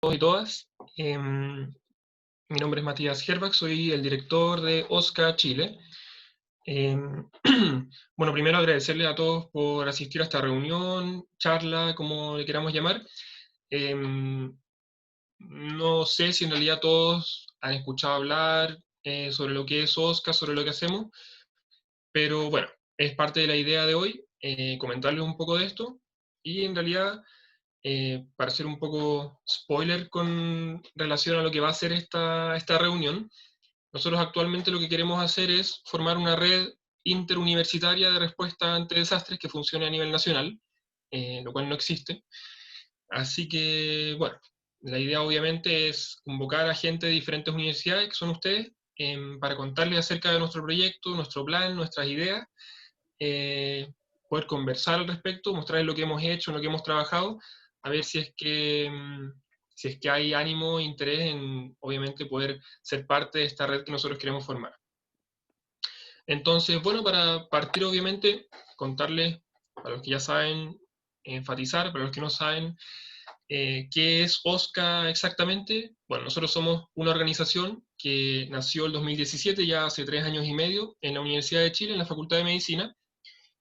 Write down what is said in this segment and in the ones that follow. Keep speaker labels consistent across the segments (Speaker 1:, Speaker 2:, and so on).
Speaker 1: Todos y todas. Mi nombre es Matías Herbach, soy el director de OSCA Chile. Em, bueno, primero agradecerles a todos por asistir a esta reunión, charla, como le queramos llamar. Em, no sé si en realidad todos han escuchado hablar sobre lo que es OSCA, sobre lo que hacemos, pero bueno, es parte de la idea de hoy, comentarles un poco de esto. Y en realidad para hacer un poco spoiler con relación a lo que va a ser esta reunión, nosotros actualmente lo que queremos hacer es formar una red interuniversitaria de respuesta ante desastres que funcione a nivel nacional, lo cual no existe. Así que, bueno, la idea obviamente es convocar a gente de diferentes universidades, que son ustedes, para contarles acerca de nuestro proyecto, nuestro plan, nuestras ideas, eh, poder conversar al respecto, mostrarles lo que hemos hecho, en lo que hemos trabajado, a ver si es que hay ánimo e interés en, obviamente, poder ser parte de esta red que nosotros queremos formar. Entonces, bueno, para partir, obviamente, contarles, para los que ya saben, enfatizar, para los que no saben, ¿qué es OSCA exactamente? Bueno, nosotros somos una organización que nació el 2017, ya hace 3 años y medio, en la Universidad de Chile, en la Facultad de Medicina,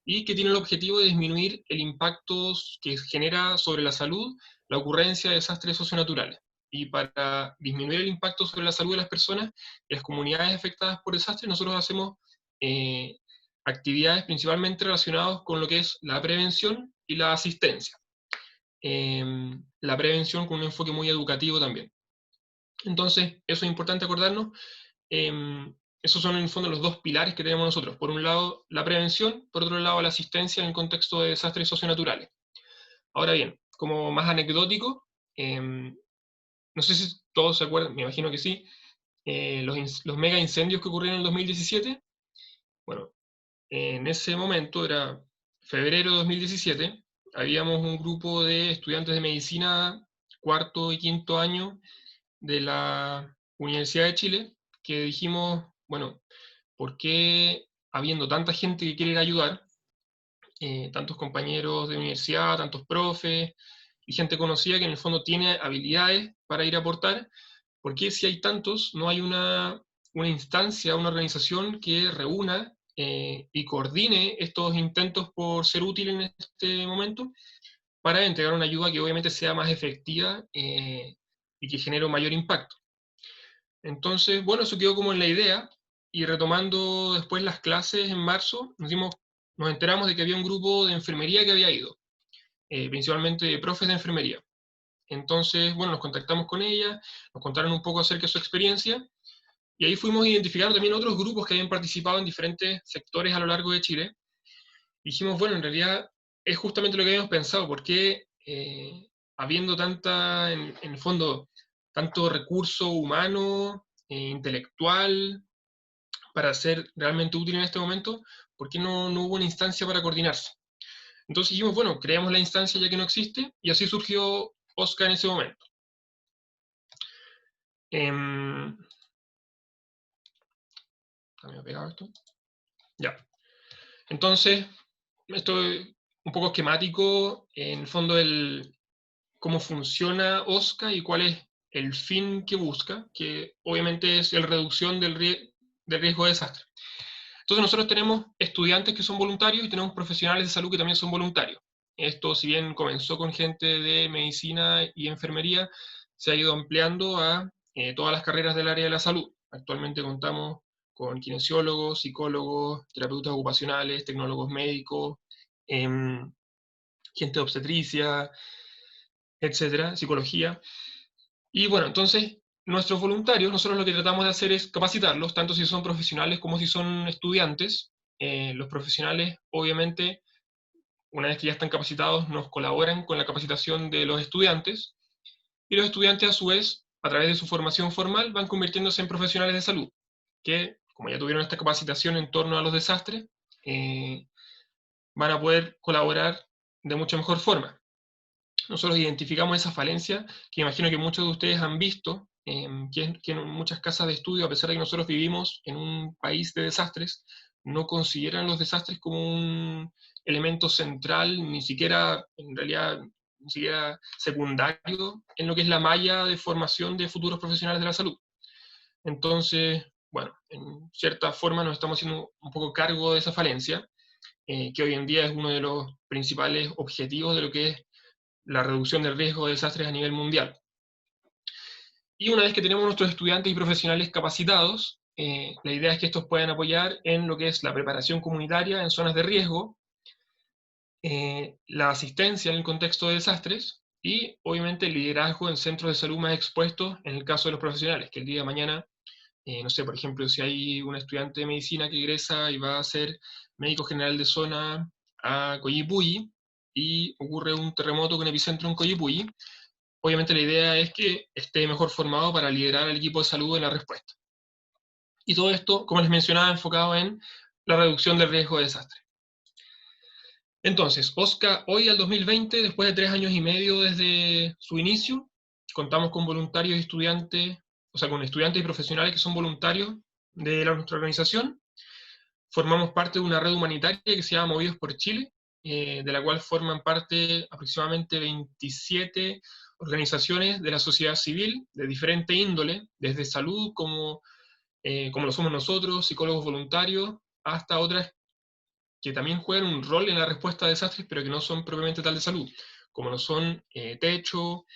Speaker 1: y que tiene el objetivo de disminuir el impacto que genera sobre la salud la ocurrencia de desastres socionaturales. Y para disminuir el impacto sobre la salud de las personas y las comunidades afectadas por desastres, nosotros hacemos eh, actividades principalmente relacionadas con lo que es la prevención y la asistencia. La prevención con un enfoque muy educativo también. Entonces, eso es importante acordarnos. Esos son en el fondo los dos pilares que tenemos nosotros. Por un lado, la prevención, por otro lado, la asistencia en el contexto de desastres socionaturales. Ahora bien, como más anecdótico, no sé si todos se acuerdan, me imagino que sí, los mega incendios que ocurrieron en el 2017. Bueno, en ese momento, era febrero de 2017, habíamos un grupo de estudiantes de medicina, cuarto y quinto año, de la Universidad de Chile, que dijimos, bueno, ¿por qué habiendo tanta gente que quiere ir a ayudar, tantos compañeros de universidad, tantos profes y gente conocida que en el fondo tiene habilidades para ir a aportar, por qué si hay tantos no hay una instancia, una organización que reúna y coordine estos intentos por ser útil en este momento para entregar una ayuda que obviamente sea más efectiva y que genere un mayor impacto? Entonces, bueno, eso quedó como en la idea, y retomando después las clases en marzo, nos enteramos de que había un grupo de enfermería que había ido, principalmente de profes de enfermería. Entonces, bueno, nos contactamos con ella, nos contaron un poco acerca de su experiencia, y ahí fuimos identificando también otros grupos que habían participado en diferentes sectores a lo largo de Chile. Dijimos, bueno, en realidad es justamente lo que habíamos pensado, porque habiendo en el fondo, tanto recurso humano, intelectual, para ser realmente útil en este momento, ¿por qué no hubo una instancia para coordinarse? Entonces dijimos, bueno, creamos la instancia ya que no existe, y así surgió OSCA en ese momento. Eh, ¿Me pegado esto? Ya. Entonces, esto es un poco esquemático, en el fondo, cómo funciona OSCA y cuál es el fin que busca, que obviamente es la reducción del riesgo de desastre. Entonces nosotros tenemos estudiantes que son voluntarios y tenemos profesionales de salud que también son voluntarios. Esto, si bien comenzó con gente de medicina y enfermería, se ha ido ampliando a todas las carreras del área de la salud. Actualmente contamos con kinesiólogos, psicólogos, terapeutas ocupacionales, tecnólogos médicos, gente de obstetricia, etcétera, psicología. Y bueno, entonces, nuestros voluntarios, nosotros lo que tratamos de hacer es capacitarlos, tanto si son profesionales como si son estudiantes. Los profesionales, obviamente, una vez que ya están capacitados, nos colaboran con la capacitación de los estudiantes, y los estudiantes, a su vez, a través de su formación formal, van convirtiéndose en profesionales de salud, que, como ya tuvieron esta capacitación en torno a los desastres, eh, van a poder colaborar de mucha mejor forma. Nosotros identificamos esa falencia que imagino que muchos de ustedes han visto, que en muchas casas de estudio, a pesar de que nosotros vivimos en un país de desastres, no consideran los desastres como un elemento central, ni siquiera en realidad ni siquiera secundario en lo que es la malla de formación de futuros profesionales de la salud. Entonces, bueno, en cierta forma nos estamos haciendo un poco cargo de esa falencia, que hoy en día es uno de los principales objetivos de lo que es la reducción del riesgo de desastres a nivel mundial. Y una vez que tenemos nuestros estudiantes y profesionales capacitados, la idea es que estos puedan apoyar en lo que es la preparación comunitaria en zonas de riesgo, la asistencia en el contexto de desastres y obviamente el liderazgo en centros de salud más expuestos en el caso de los profesionales, que el día de mañana, no sé, por ejemplo, si hay un estudiante de medicina que ingresa y va a ser médico general de zona a Coyipulli y ocurre un terremoto con epicentro en Coyipulli, obviamente la idea es que esté mejor formado para liderar al equipo de salud en la respuesta. Y todo esto, como les mencionaba, enfocado en la reducción del riesgo de desastre. Entonces, OSCA hoy al 2020, después de 3 años y medio desde su inicio, contamos con voluntarios y estudiantes, o sea, con estudiantes y profesionales que son voluntarios de nuestra organización. Formamos parte de una red humanitaria que se llama Movidos por Chile, de la cual forman parte aproximadamente 27 organizaciones de la sociedad civil de diferente índole, desde salud, como lo somos nosotros, psicólogos voluntarios, hasta otras que también juegan un rol en la respuesta a desastres, pero que no son propiamente tal de salud, como lo son Techo,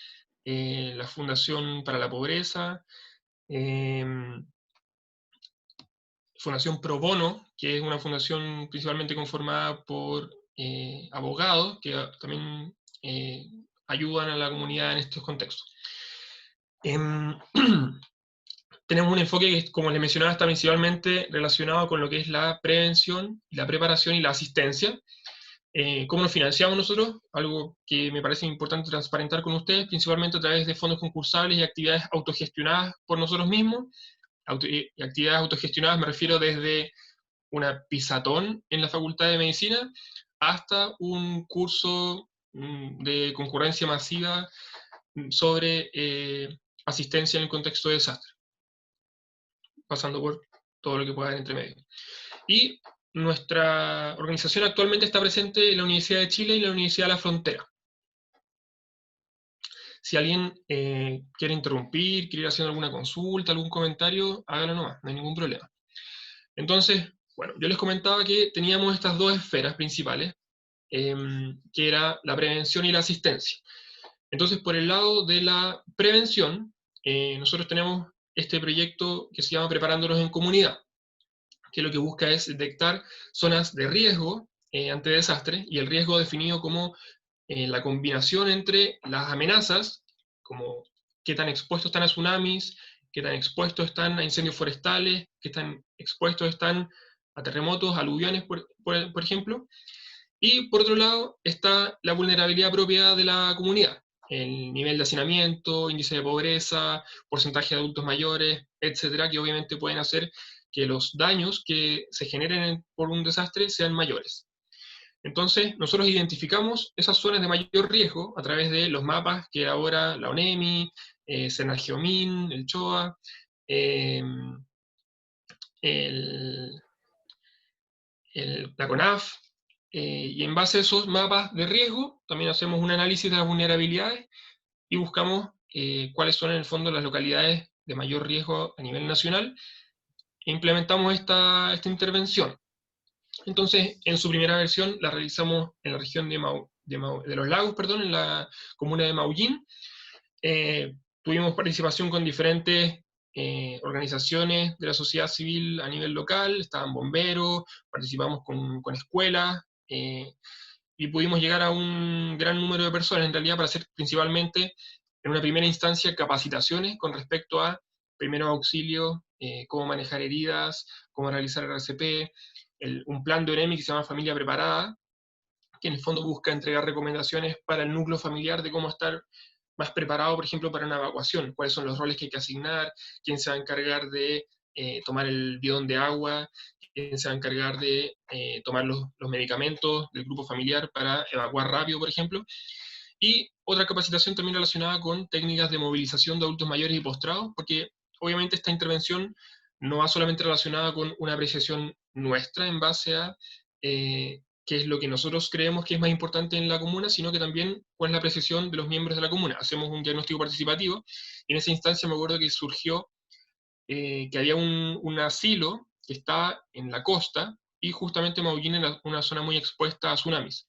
Speaker 1: la Fundación para la Pobreza, eh, Fundación Pro Bono, que es una fundación principalmente conformada por abogados que también ayudan a la comunidad en estos contextos. Tenemos un enfoque que, como les mencionaba, está principalmente relacionado con lo que es la prevención, la preparación y la asistencia. ¿Cómo nos financiamos nosotros? Algo que me parece importante transparentar con ustedes, principalmente a través de fondos concursables y actividades autogestionadas por nosotros mismos. Y actividades autogestionadas me refiero desde una pisatón en la Facultad de Medicina hasta un curso de concurrencia masiva sobre asistencia en el contexto de desastre, pasando por todo lo que pueda haber entre medio. Y nuestra organización actualmente está presente en la Universidad de Chile y en la Universidad de la Frontera. Si alguien quiere interrumpir, quiere ir haciendo alguna consulta, algún comentario, hágalo nomás, no hay ningún problema. Entonces, bueno, yo les comentaba que teníamos estas dos esferas principales, que era la prevención y la asistencia. Entonces, por el lado de la prevención, nosotros tenemos este proyecto que se llama Preparándonos en Comunidad, que lo que busca es detectar zonas de riesgo ante desastres, y el riesgo definido como la combinación entre las amenazas, como qué tan expuestos están a tsunamis, qué tan expuestos están a incendios forestales, qué tan expuestos están a terremotos, aluviones, por ejemplo. Y por otro lado está la vulnerabilidad propia de la comunidad, el nivel de hacinamiento, índice de pobreza, porcentaje de adultos mayores, etcétera, que obviamente pueden hacer que los daños que se generen por un desastre sean mayores. Entonces, nosotros identificamos esas zonas de mayor riesgo a través de los mapas que elabora la ONEMI, Senargeomin, el CHOA, el, la CONAF, y en base a esos mapas de riesgo también hacemos un análisis de las vulnerabilidades y buscamos cuáles son en el fondo las localidades de mayor riesgo a nivel nacional e implementamos esta intervención. Entonces, en su primera versión la realizamos en la región de los lagos, perdón, en la comuna de Maullín. Tuvimos participación con diferentes organizaciones de la sociedad civil a nivel local, estaban bomberos, participamos con escuelas, y pudimos llegar a un gran número de personas, en realidad, para hacer principalmente, en una primera instancia, capacitaciones con respecto a primeros auxilios, cómo manejar heridas, cómo realizar RCP, un plan de ONEMI que se llama Familia Preparada, que en el fondo busca entregar recomendaciones para el núcleo familiar de cómo estar más preparado, por ejemplo, para una evacuación, cuáles son los roles que hay que asignar, quién se va a encargar de tomar el bidón de agua, quién se va a encargar de tomar los medicamentos del grupo familiar para evacuar rápido, por ejemplo. Y otra capacitación también relacionada con técnicas de movilización de adultos mayores y postrados, porque obviamente esta intervención no va solamente relacionada con una apreciación nuestra en base a qué es lo que nosotros creemos que es más importante en la comuna, sino que también cuál es la apreciación de los miembros de la comuna. Hacemos un diagnóstico participativo, y en esa instancia me acuerdo que surgió que había un asilo que estaba en la costa, y justamente Maullín era una zona muy expuesta a tsunamis,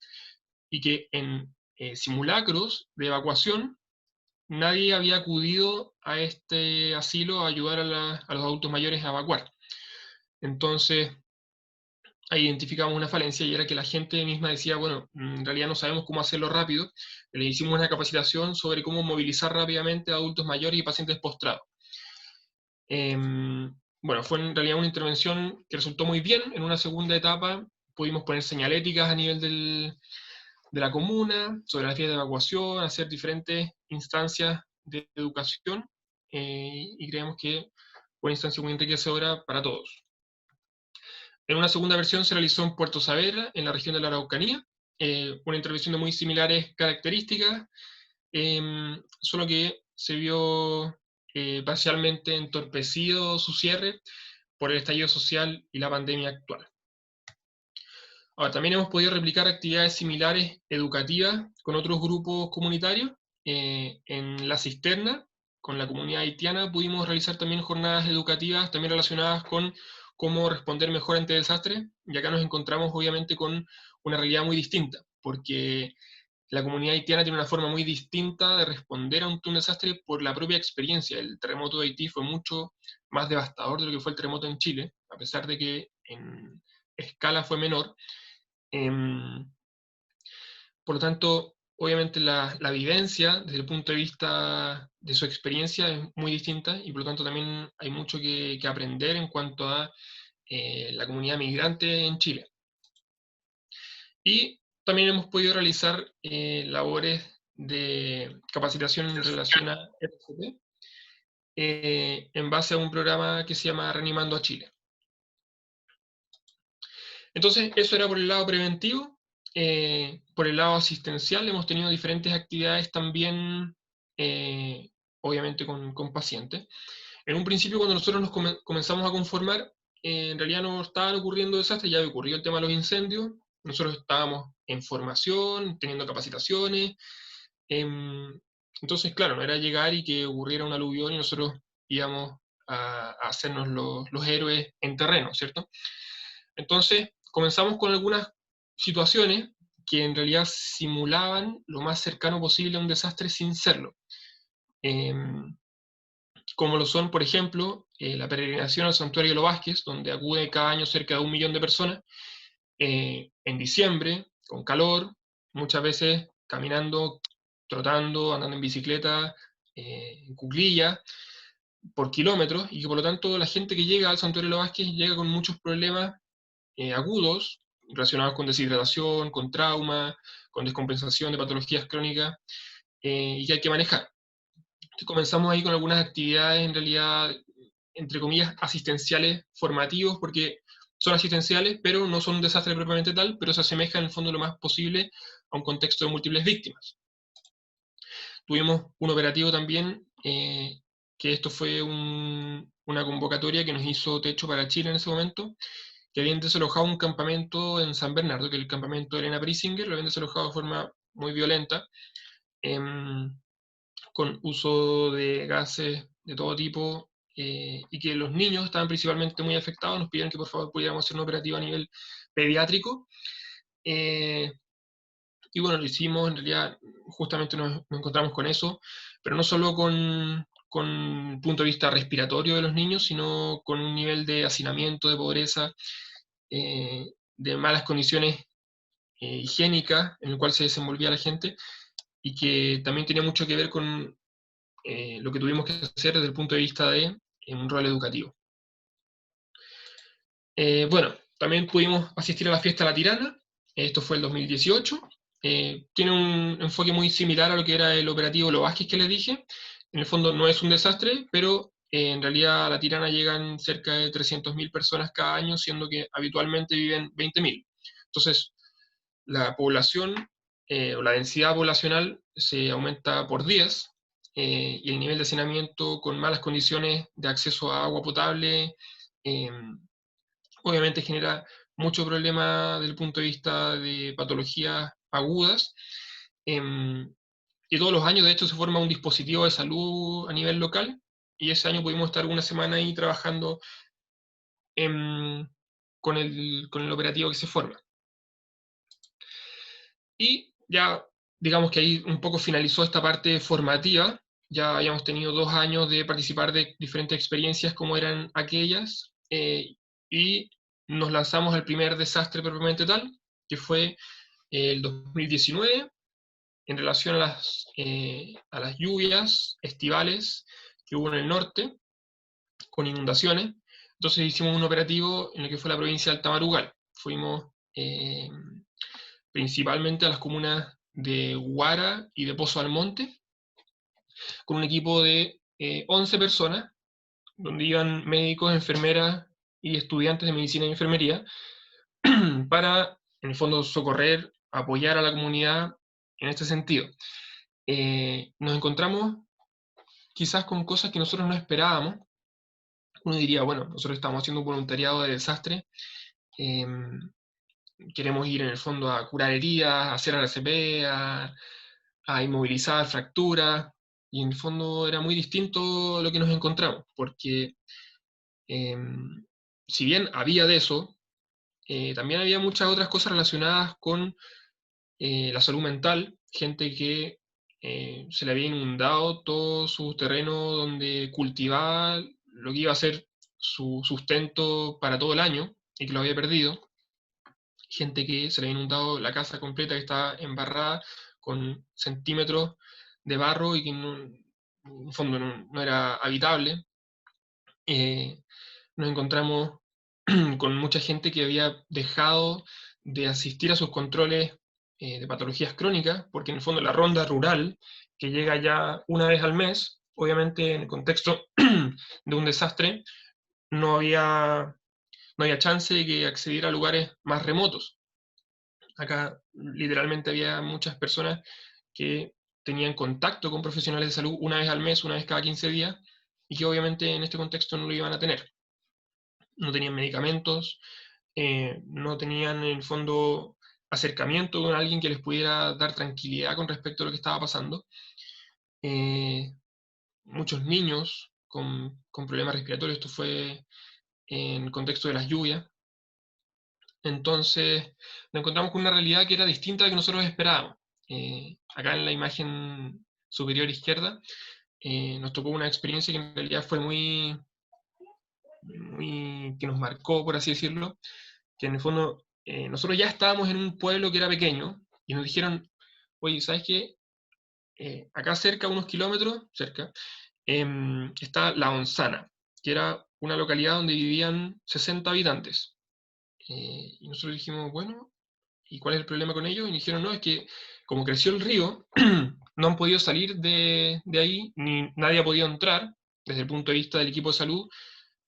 Speaker 1: y que en simulacros de evacuación nadie había acudido a este asilo a ayudar a los adultos mayores a evacuar. Entonces, ahí identificamos una falencia, y era que la gente misma decía, bueno, en realidad no sabemos cómo hacerlo rápido. Le hicimos una capacitación sobre cómo movilizar rápidamente a adultos mayores y pacientes postrados. Bueno, fue en realidad una intervención que resultó muy bien. En una segunda etapa pudimos poner señaléticas a nivel de la comuna, sobre las vías de evacuación, hacer diferentes instancias de educación, y creemos que fue una instancia muy enriquecedora para todos. En una segunda versión se realizó en Puerto Saavedra, en la región de la Araucanía, una intervención de muy similares características, solo que se vio parcialmente entorpecido su cierre por el estallido social y la pandemia actual. Ahora, también hemos podido replicar actividades similares educativas con otros grupos comunitarios. En La Cisterna, con la comunidad haitiana, pudimos realizar también jornadas educativas también relacionadas con cómo responder mejor ante desastres, y acá nos encontramos obviamente con una realidad muy distinta, porque la comunidad haitiana tiene una forma muy distinta de responder a un desastre por la propia experiencia. El terremoto de Haití fue mucho más devastador de lo que fue el terremoto en Chile, a pesar de que en escala fue menor. Em, por lo tanto, obviamente la vivencia desde el punto de vista de su experiencia es muy distinta, y por lo tanto también hay mucho que aprender en cuanto a la comunidad migrante en Chile. Y también hemos podido realizar labores de capacitación en relación a RCP, en base a un programa que se llama Reanimando a Chile. Entonces, eso era por el lado preventivo. Por el lado asistencial hemos tenido diferentes actividades también, obviamente con pacientes. En un principio, cuando nosotros nos comenzamos a conformar, en realidad no estaban ocurriendo desastres, ya ocurrió el tema de los incendios. Nosotros estábamos en formación, teniendo capacitaciones. Entonces, claro, no era llegar y que ocurriera un aluvión y nosotros íbamos a hacernos los héroes en terreno, ¿cierto? Entonces, comenzamos con algunas situaciones que en realidad simulaban lo más cercano posible a un desastre sin serlo. Como lo son, por ejemplo, la peregrinación al Santuario de los Vázquez, donde acude cada año cerca de 1 millón de personas, en diciembre, con calor, muchas veces caminando, trotando, andando en bicicleta, en cuclillas, por kilómetros, y que por lo tanto la gente que llega al Santuario de los Vázquez llega con muchos problemas agudos relacionados con deshidratación, con trauma, con descompensación de patologías crónicas, y que hay que manejar. Entonces comenzamos ahí con algunas actividades, en realidad, entre comillas, asistenciales, formativos, porque son asistenciales, pero no son un desastre propiamente tal, pero se asemeja en el fondo lo más posible a un contexto de múltiples víctimas. Tuvimos un operativo también, que esto fue una convocatoria que nos hizo Techo para Chile en ese momento, que habían desalojado un campamento en San Bernardo, que es el campamento de Elena Prisinger, lo habían desalojado de forma muy violenta, con uso de gases de todo tipo, y que los niños estaban principalmente muy afectados. Nos pidieron que por favor pudiéramos hacer una operativa a nivel pediátrico, eh, y bueno, lo hicimos. En realidad justamente nos encontramos con eso, pero no solo con punto de vista respiratorio de los niños, sino con un nivel de hacinamiento, de pobreza, de malas condiciones higiénicas en el cual se desenvolvía la gente, y que también tenía mucho que ver con lo que tuvimos que hacer desde el punto de vista de un rol educativo. Bueno, también pudimos asistir a la fiesta La Tirana. Esto fue el 2018. Tiene un enfoque muy similar a lo que era el operativo Lo Vázquez que les dije. En el fondo no es un desastre, pero en realidad a La Tirana llegan cerca de 300.000 personas cada año, siendo que habitualmente viven 20.000. Entonces, la población, o la densidad poblacional se aumenta por 10, y el nivel de hacinamiento con malas condiciones de acceso a agua potable, eh, obviamente genera mucho problema desde el punto de vista de patologías agudas. Em, y todos los años, de hecho, se forma un dispositivo de salud a nivel local, y ese año pudimos estar una semana ahí trabajando con el operativo que se forma. Y ya, digamos que ahí un poco finalizó esta parte formativa. Ya habíamos tenido 2 años de participar de diferentes experiencias como eran aquellas, y nos lanzamos al primer desastre propiamente tal, que fue el 2019, en relación a las lluvias estivales que hubo en el norte, con inundaciones. Entonces hicimos un operativo en el que fue la provincia de Altamarugal. Fuimos principalmente a las comunas de Huara y de Pozo Almonte, con un equipo de 11 personas, donde iban médicos, enfermeras y estudiantes de medicina y enfermería, para, en el fondo, socorrer, apoyar a la comunidad en este sentido. Nos encontramos quizás con cosas que nosotros no esperábamos. Uno diría, bueno, nosotros estamos haciendo un voluntariado de desastre, eh, queremos ir en el fondo a curar heridas, a hacer RCP, a inmovilizar fracturas, y en el fondo era muy distinto lo que nos encontramos, porque eh, si bien había de eso, también había muchas otras cosas relacionadas con la salud mental, gente que se le había inundado todo su terreno donde cultivaba lo que iba a ser su sustento para todo el año y que lo había perdido, gente que se le había inundado la casa completa, que estaba embarrada con centímetros de barro y que en el fondo no era habitable. Eh, Nos encontramos con mucha gente que había dejado de asistir a sus controles de patologías crónicas, porque en el fondo la ronda rural, que llega ya una vez al mes, obviamente en el contexto de un desastre, no había, no había chance de que accediera a lugares más remotos. Acá literalmente había muchas personas que tenían contacto con profesionales de salud una vez al mes, una vez cada 15 días, y que obviamente en este contexto no lo iban a tener. No tenían medicamentos, no tenían en el fondo acercamiento con alguien que les pudiera dar tranquilidad con respecto a lo que estaba pasando. Eh, Muchos niños con problemas respiratorios, esto fue en el contexto de las lluvias. Entonces nos encontramos con una realidad que era distinta a la que nosotros esperábamos. Acá en la imagen superior izquierda nos tocó una experiencia que en realidad fue que nos marcó, por así decirlo, que en el fondo nosotros ya estábamos en un pueblo que era pequeño y nos dijeron, oye, ¿sabes qué? Acá cerca, unos kilómetros, cerca, está La Onzana, que era una localidad donde vivían 60 habitantes. Y nosotros dijimos, bueno, ¿y cuál es el problema con ellos? Y dijeron, no, es que como creció el río, no han podido salir de ahí, ni nadie ha podido entrar, desde el punto de vista del equipo de salud,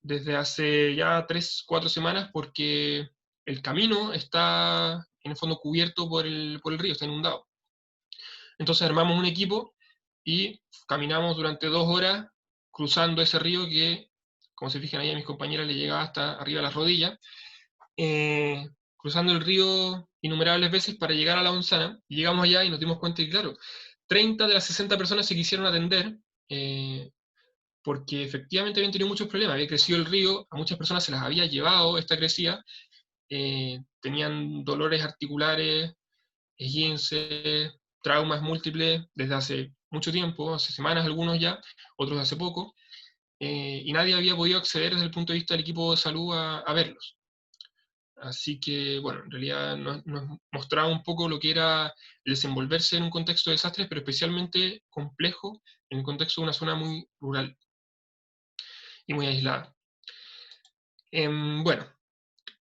Speaker 1: desde hace ya 3, 4 semanas, porque el camino está en el fondo cubierto por el río, está inundado. Entonces armamos un equipo y caminamos durante 2 horas cruzando ese río que, como se fijan ahí a mis compañeras, le llegaba hasta arriba de las rodillas, cruzando el río innumerables veces para llegar a la Onzana. Y llegamos allá y nos dimos cuenta que, claro, 30 de las 60 personas se quisieron atender, porque efectivamente habían tenido muchos problemas. Había crecido el río, a muchas personas se las había llevado esta crecida, tenían dolores articulares, esguinces, traumas múltiples desde hace mucho tiempo, hace semanas algunos ya, otros hace poco, y nadie había podido acceder desde el punto de vista del equipo de salud a verlos. Así que, bueno, en realidad nos mostraba un poco lo que era el desenvolverse en un contexto de desastres, pero especialmente complejo en el contexto de una zona muy rural y muy aislada. Bueno,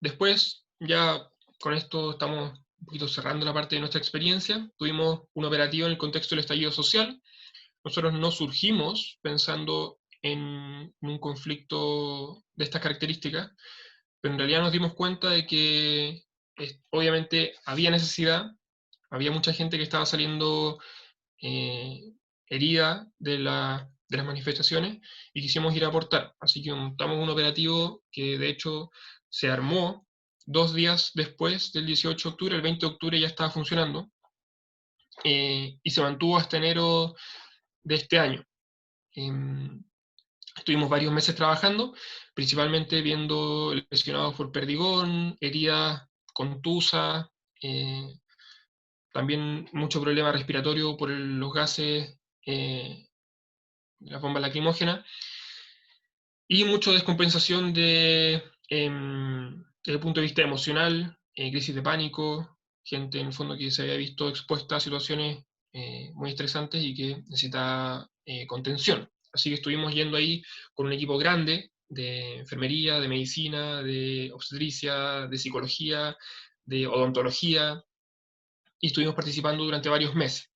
Speaker 1: después, ya con esto estamos un poquito cerrando la parte de nuestra experiencia. Tuvimos un operativo en el contexto del estallido social. Nosotros no surgimos pensando en un conflicto de estas características, pero en realidad nos dimos cuenta de que obviamente había necesidad, había mucha gente que estaba saliendo eh, herida de las manifestaciones y quisimos ir a aportar. Así que montamos un operativo que de hecho se armó 2 días después del 18 de octubre, el 20 de octubre ya estaba funcionando, y se mantuvo hasta enero de este año. Estuvimos varios meses trabajando, principalmente viendo lesionados por perdigón, heridas contusas, también mucho problema respiratorio por los gases, las bombas lacrimógenas, y mucha descompensación desde el punto de vista emocional, crisis de pánico, gente en el fondo que se había visto expuesta a situaciones muy estresantes y que necesitaba contención. Así que estuvimos yendo ahí con un equipo grande de enfermería, de medicina, de obstetricia, de psicología, de odontología, y estuvimos participando durante varios meses.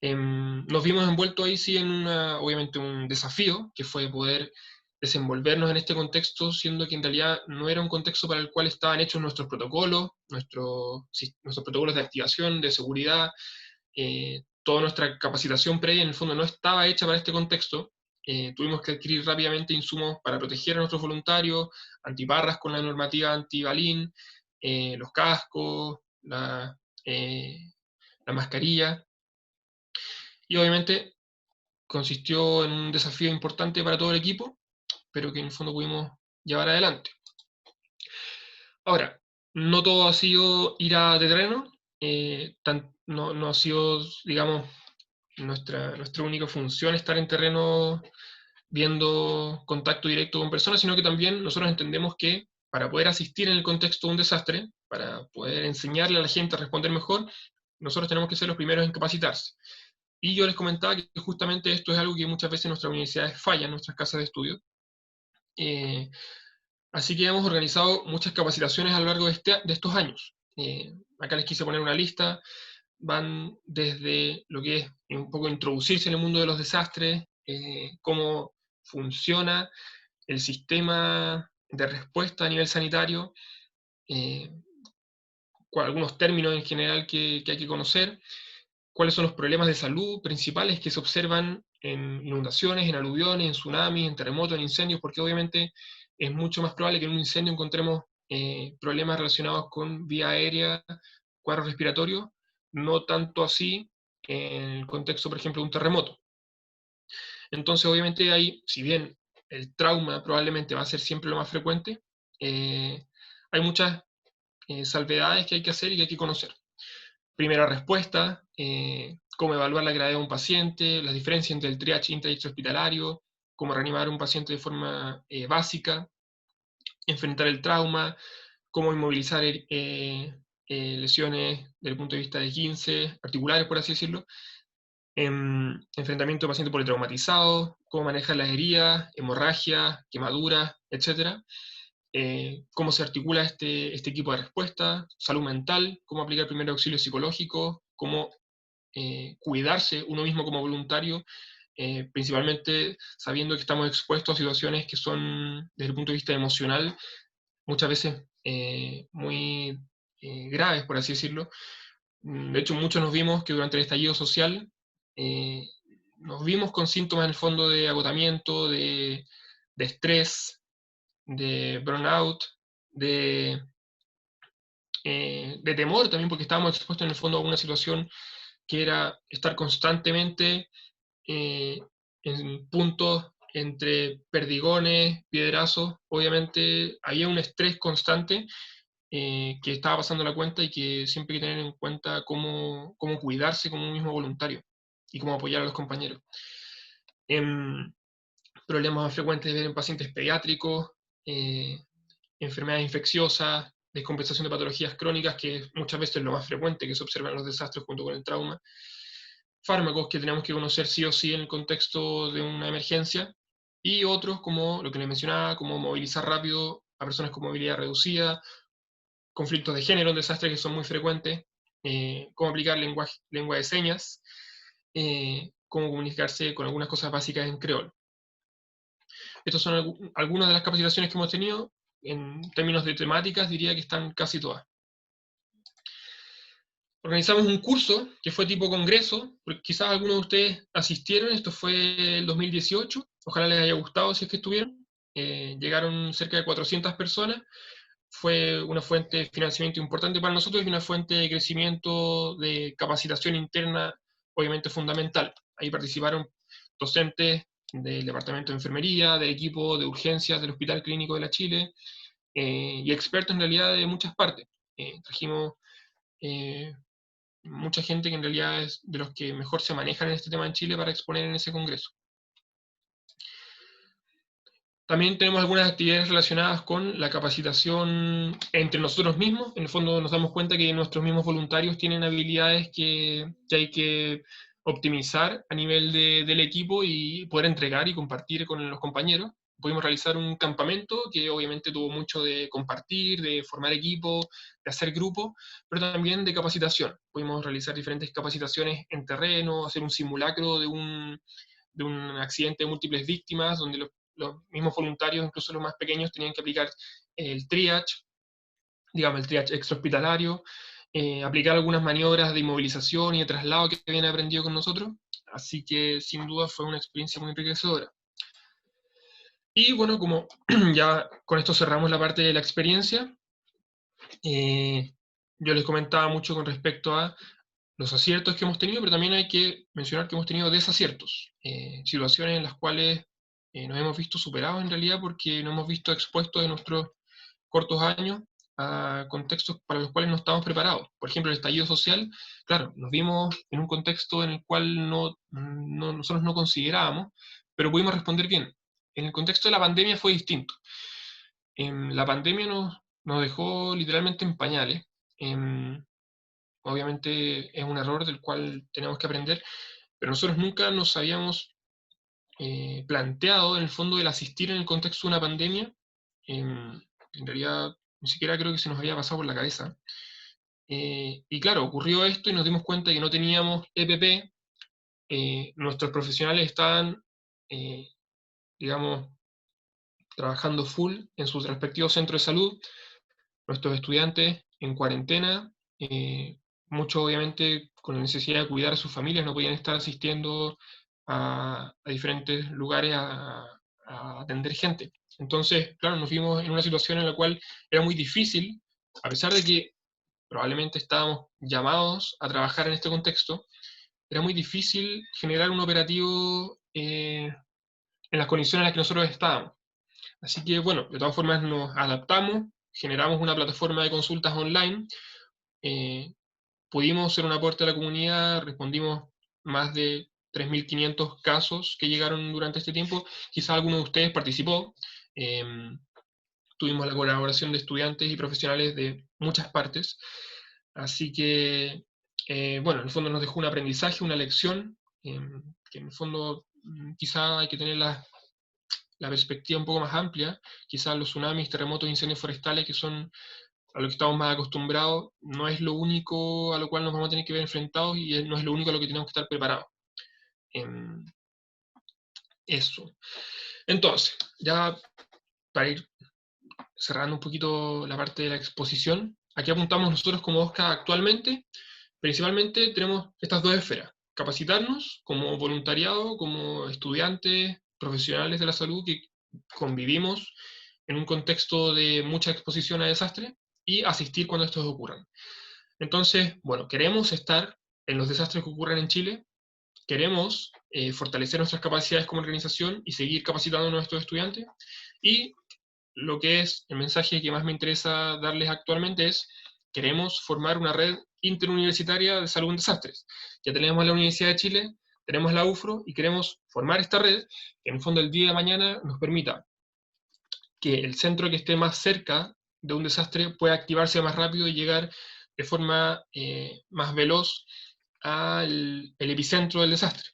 Speaker 1: Nos vimos envueltos ahí sí en obviamente un desafío, que fue poder desenvolvernos en este contexto, siendo que en realidad no era un contexto para el cual estaban hechos nuestros protocolos, nuestros protocolos de activación, de seguridad, toda nuestra capacitación previa en el fondo no estaba hecha para este contexto. Tuvimos que adquirir rápidamente insumos para proteger a nuestros voluntarios, antiparras con la normativa anti-balín, los cascos, la mascarilla, y obviamente consistió en un desafío importante para todo el equipo, pero que en el fondo pudimos llevar adelante. Ahora, no todo ha sido ir a terreno, no ha sido, digamos, nuestra única función estar en terreno viendo contacto directo con personas, sino que también nosotros entendemos que para poder asistir en el contexto de un desastre, para poder enseñarle a la gente a responder mejor, nosotros tenemos que ser los primeros en capacitarse. Y yo les comentaba que justamente esto es algo que muchas veces nuestras universidades fallan, nuestras casas de estudio. Eh, Así que hemos organizado muchas capacitaciones a lo largo de estos años. Acá les quise poner una lista, van desde lo que es un poco introducirse en el mundo de los desastres, cómo funciona el sistema de respuesta a nivel sanitario, eh, algunos términos en general que hay que conocer, cuáles son los problemas de salud principales que se observan en inundaciones, en aluviones, en tsunamis, en terremotos, en incendios, porque obviamente es mucho más probable que en un incendio encontremos problemas relacionados con vía aérea, cuadros respiratorios, no tanto así en el contexto, por ejemplo, de un terremoto. Entonces, obviamente, ahí, si bien el trauma probablemente va a ser siempre lo más frecuente, hay muchas salvedades que hay que hacer y que hay que conocer. Primera respuesta, cómo evaluar la gravedad de un paciente, las diferencias entre el triage intra y extrahospitalario, cómo reanimar a un paciente de forma básica, enfrentar el trauma, cómo inmovilizar lesiones desde el punto de vista de 15 articulares, por así decirlo, enfrentamiento de pacientes politraumatizados, cómo manejar las heridas, hemorragias, quemaduras, etc. Cómo se articula este equipo de respuesta, salud mental, cómo aplicar primer auxilio psicológico, cómo cuidarse uno mismo como voluntario, principalmente sabiendo que estamos expuestos a situaciones que son, desde el punto de vista emocional, muchas veces muy graves, por así decirlo. De hecho, muchos nos vimos que durante el estallido social eh, nos vimos con síntomas en el fondo de agotamiento, de estrés, de burnout, de, de temor también, porque estábamos expuestos en el fondo a una situación que era estar constantemente eh, en puntos entre perdigones, piedrazos. Obviamente había un estrés constante que estaba pasando la cuenta y que siempre hay que tener en cuenta cómo cuidarse como un mismo voluntario y cómo apoyar a los compañeros. Problemas más frecuentes de ver en pacientes pediátricos, enfermedades infecciosas, descompensación de patologías crónicas, que muchas veces es lo más frecuente que se observa en los desastres junto con el trauma, fármacos que tenemos que conocer sí o sí en el contexto de una emergencia, y otros como lo que les mencionaba, como movilizar rápido a personas con movilidad reducida, conflictos de género en desastres que son muy frecuentes, cómo aplicar lengua de señas, cómo comunicarse con algunas cosas básicas en creol. Estas son algunas de las capacitaciones que hemos tenido. En términos de temáticas, diría que están casi todas. Organizamos un curso que fue tipo congreso, porque quizás algunos de ustedes asistieron, esto fue el 2018, ojalá les haya gustado si es que estuvieron. Llegaron cerca de 400 personas, fue una fuente de financiamiento importante para nosotros y una fuente de crecimiento de capacitación interna, obviamente fundamental. Ahí participaron docentes del Departamento de Enfermería, del equipo de urgencias del Hospital Clínico de la Chile, y expertos en realidad de muchas partes. Trajimos mucha gente que en realidad es de los que mejor se manejan en este tema en Chile para exponer en ese congreso. También tenemos algunas actividades relacionadas con la capacitación entre nosotros mismos. En el fondo nos damos cuenta que nuestros mismos voluntarios tienen habilidades que hay que optimizar a nivel del equipo y poder entregar y compartir con los compañeros. Pudimos realizar un campamento que obviamente tuvo mucho de compartir, de formar equipo, de hacer grupo, pero también de capacitación. Pudimos realizar diferentes capacitaciones en terreno, hacer un simulacro de un accidente de múltiples víctimas, donde los mismos voluntarios, incluso los más pequeños, tenían que aplicar el triage, digamos, el triage extrahospitalario, aplicar algunas maniobras de inmovilización y de traslado que habían aprendido con nosotros. Así que sin duda fue una experiencia muy enriquecedora. Y bueno, como ya con esto cerramos la parte de la experiencia, yo les comentaba mucho con respecto a los aciertos que hemos tenido, pero también hay que mencionar que hemos tenido desaciertos, situaciones en las cuales nos hemos visto superados en realidad porque nos hemos visto expuestos en nuestros cortos años a contextos para los cuales no estábamos preparados. Por ejemplo, el estallido social, claro, nos vimos en un contexto en el cual nosotros no considerábamos, pero pudimos responder bien. En el contexto de la pandemia fue distinto. La pandemia nos dejó literalmente en pañales. Obviamente es un error del cual tenemos que aprender, pero nosotros nunca nos habíamos planteado en el fondo el asistir en el contexto de una pandemia. En realidad ni siquiera creo que se nos había pasado por la cabeza. Y claro, ocurrió esto y nos dimos cuenta que no teníamos EPP, nuestros profesionales estaban, digamos, trabajando full en sus respectivos centros de salud, nuestros estudiantes en cuarentena, muchos obviamente con la necesidad de cuidar a sus familias no podían estar asistiendo a diferentes lugares a atender gente. Entonces, claro, nos vimos en una situación en la cual era muy difícil, a pesar de que probablemente estábamos llamados a trabajar en este contexto, era muy difícil generar un operativo en las condiciones en las que nosotros estábamos. Así que, bueno, de todas formas nos adaptamos, generamos una plataforma de consultas online, eh, pudimos ser un aporte a la comunidad, respondimos más de 3.500 casos que llegaron durante este tiempo. Quizá alguno de ustedes participó. eh, Tuvimos la colaboración de estudiantes y profesionales de muchas partes. Así que, bueno, en el fondo nos dejó un aprendizaje, una lección, que en el fondo quizá hay que tener la perspectiva un poco más amplia. Quizás los tsunamis, terremotos, incendios forestales, que son a lo que estamos más acostumbrados, no es lo único a lo cual nos vamos a tener que ver enfrentados y no es lo único a lo que tenemos que estar preparados. Eso. Entonces, ya para ir cerrando un poquito la parte de la exposición, aquí apuntamos nosotros como OSCA actualmente, principalmente tenemos estas dos esferas: capacitarnos como voluntariado, como estudiantes, profesionales de la salud que convivimos en un contexto de mucha exposición a desastres, y asistir cuando estos ocurran. Entonces, bueno, queremos estar en los desastres que ocurren en Chile, queremos fortalecer nuestras capacidades como organización y seguir capacitando a nuestros estudiantes, y lo que es el mensaje que más me interesa darles actualmente es: queremos formar una red interuniversitaria de salud en desastres. Ya tenemos la Universidad de Chile, tenemos la UFRO y queremos formar esta red que en el fondo el día de mañana nos permita que el centro que esté más cerca de un desastre pueda activarse más rápido y llegar de forma más veloz al el epicentro del desastre.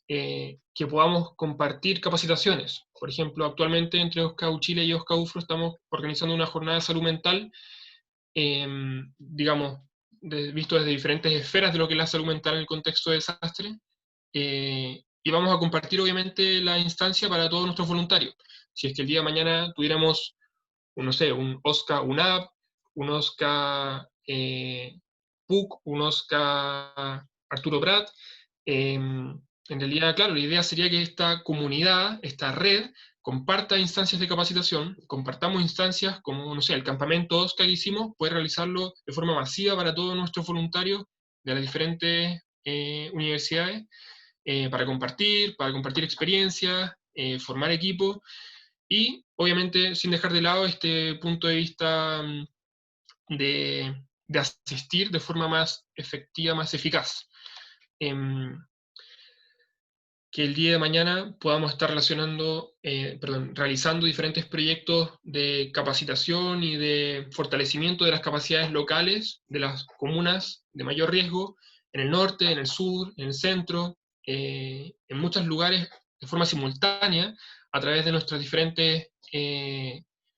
Speaker 1: Que podamos compartir capacitaciones. Por ejemplo, actualmente entre OSCAU Chile y OSCAU UFRO estamos organizando una jornada de salud mental, digamos, visto desde diferentes esferas de lo que es la salud mental en el contexto de desastre, y vamos a compartir obviamente la instancia para todos nuestros voluntarios. Si es que el día de mañana tuviéramos, no sé, un OSCA UNAP, un OSCA PUC, un OSCA Arturo Prat, en realidad, claro, la idea sería que esta comunidad, esta red, comparta instancias de capacitación, compartamos instancias como, no sé, el campamento OSCA que hicimos, puede realizarlo de forma masiva para todos nuestros voluntarios de las diferentes universidades, para compartir experiencias, formar equipos, y obviamente sin dejar de lado este punto de vista de asistir de forma más efectiva, más eficaz. Que el día de mañana podamos estar realizando diferentes proyectos de capacitación y de fortalecimiento de las capacidades locales de las comunas de mayor riesgo, en el norte, en el sur, en el centro, en muchos lugares de forma simultánea, a través de nuestras diferentes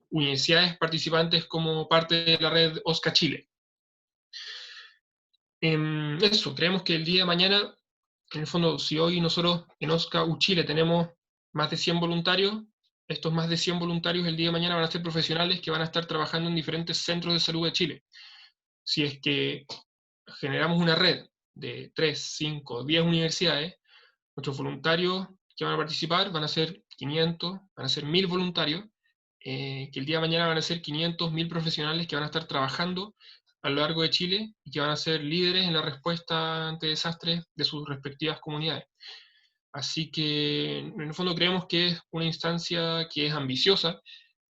Speaker 1: universidades participantes como parte de la red OSCA Chile. Eso, creemos que el día de mañana, en el fondo, si hoy nosotros en OSCA Chile tenemos más de 100 voluntarios, estos más de 100 voluntarios el día de mañana van a ser profesionales que van a estar trabajando en diferentes centros de salud de Chile. Si es que generamos una red de 3, 5, 10 universidades, nuestros voluntarios que van a participar van a ser 500, van a ser 1000 voluntarios, que el día de mañana van a ser 500, 1000 profesionales que van a estar trabajando a lo largo de Chile y que van a ser líderes en la respuesta ante desastres de sus respectivas comunidades. Así que, en el fondo, creemos que es una instancia que es ambiciosa,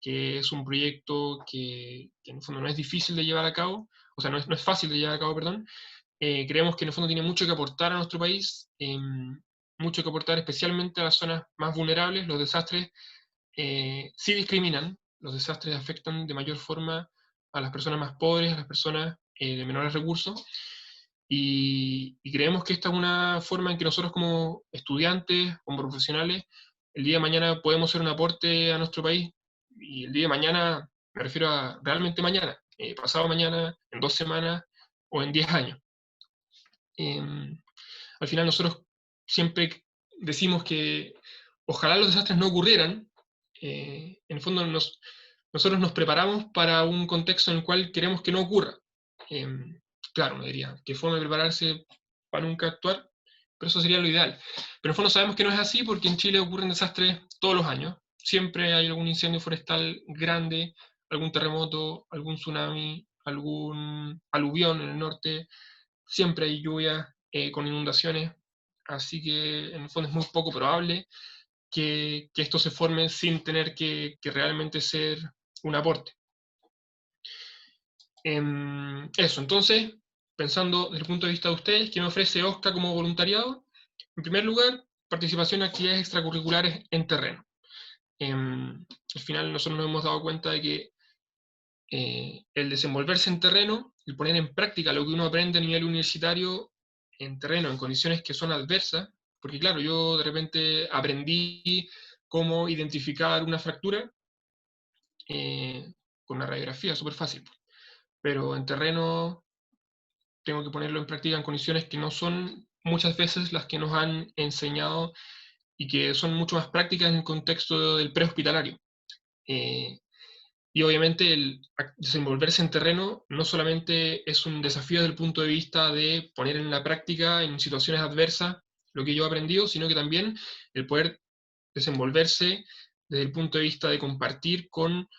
Speaker 1: que es un proyecto que en el fondo no es difícil de llevar a cabo, o sea, no es fácil de llevar a cabo, perdón. Creemos que en el fondo tiene mucho que aportar a nuestro país, mucho que aportar especialmente a las zonas más vulnerables. Los desastres sí discriminan, los desastres afectan de mayor forma a las personas más pobres, a las personas de menores recursos, y creemos que esta es una forma en que nosotros como estudiantes, como profesionales, el día de mañana podemos hacer un aporte a nuestro país, y el día de mañana me refiero a realmente mañana, pasado mañana, en 2 semanas o en 10 años. Al final nosotros siempre decimos que ojalá los desastres no ocurrieran. En el fondo nosotros nos preparamos para un contexto en el cual queremos que no ocurra. Claro, uno diría, que forma de prepararse para nunca actuar, pero eso sería lo ideal. Pero en el fondo sabemos que no es así, porque en Chile ocurren desastres todos los años. Siempre hay algún incendio forestal grande, algún terremoto, algún tsunami, algún aluvión en el norte, siempre hay lluvia con inundaciones, así que en el fondo es muy poco probable que esto se forme sin tener que realmente ser un aporte. Eso, entonces, pensando desde el punto de vista de ustedes, ¿qué me ofrece OSCA como voluntariado? En primer lugar, participación en actividades extracurriculares en terreno. Al final nosotros nos hemos dado cuenta de que el desenvolverse en terreno, el poner en práctica lo que uno aprende a nivel universitario en terreno, en condiciones que son adversas, porque claro, yo de repente aprendí cómo identificar una fractura con una radiografía, súper fácil, pero en terreno tengo que ponerlo en práctica en condiciones que no son muchas veces las que nos han enseñado y que son mucho más prácticas en el contexto del prehospitalario. Y obviamente el desenvolverse en terreno no solamente es un desafío desde el punto de vista de poner en la práctica en situaciones adversas lo que yo he aprendido, sino que también el poder desenvolverse desde el punto de vista de compartir con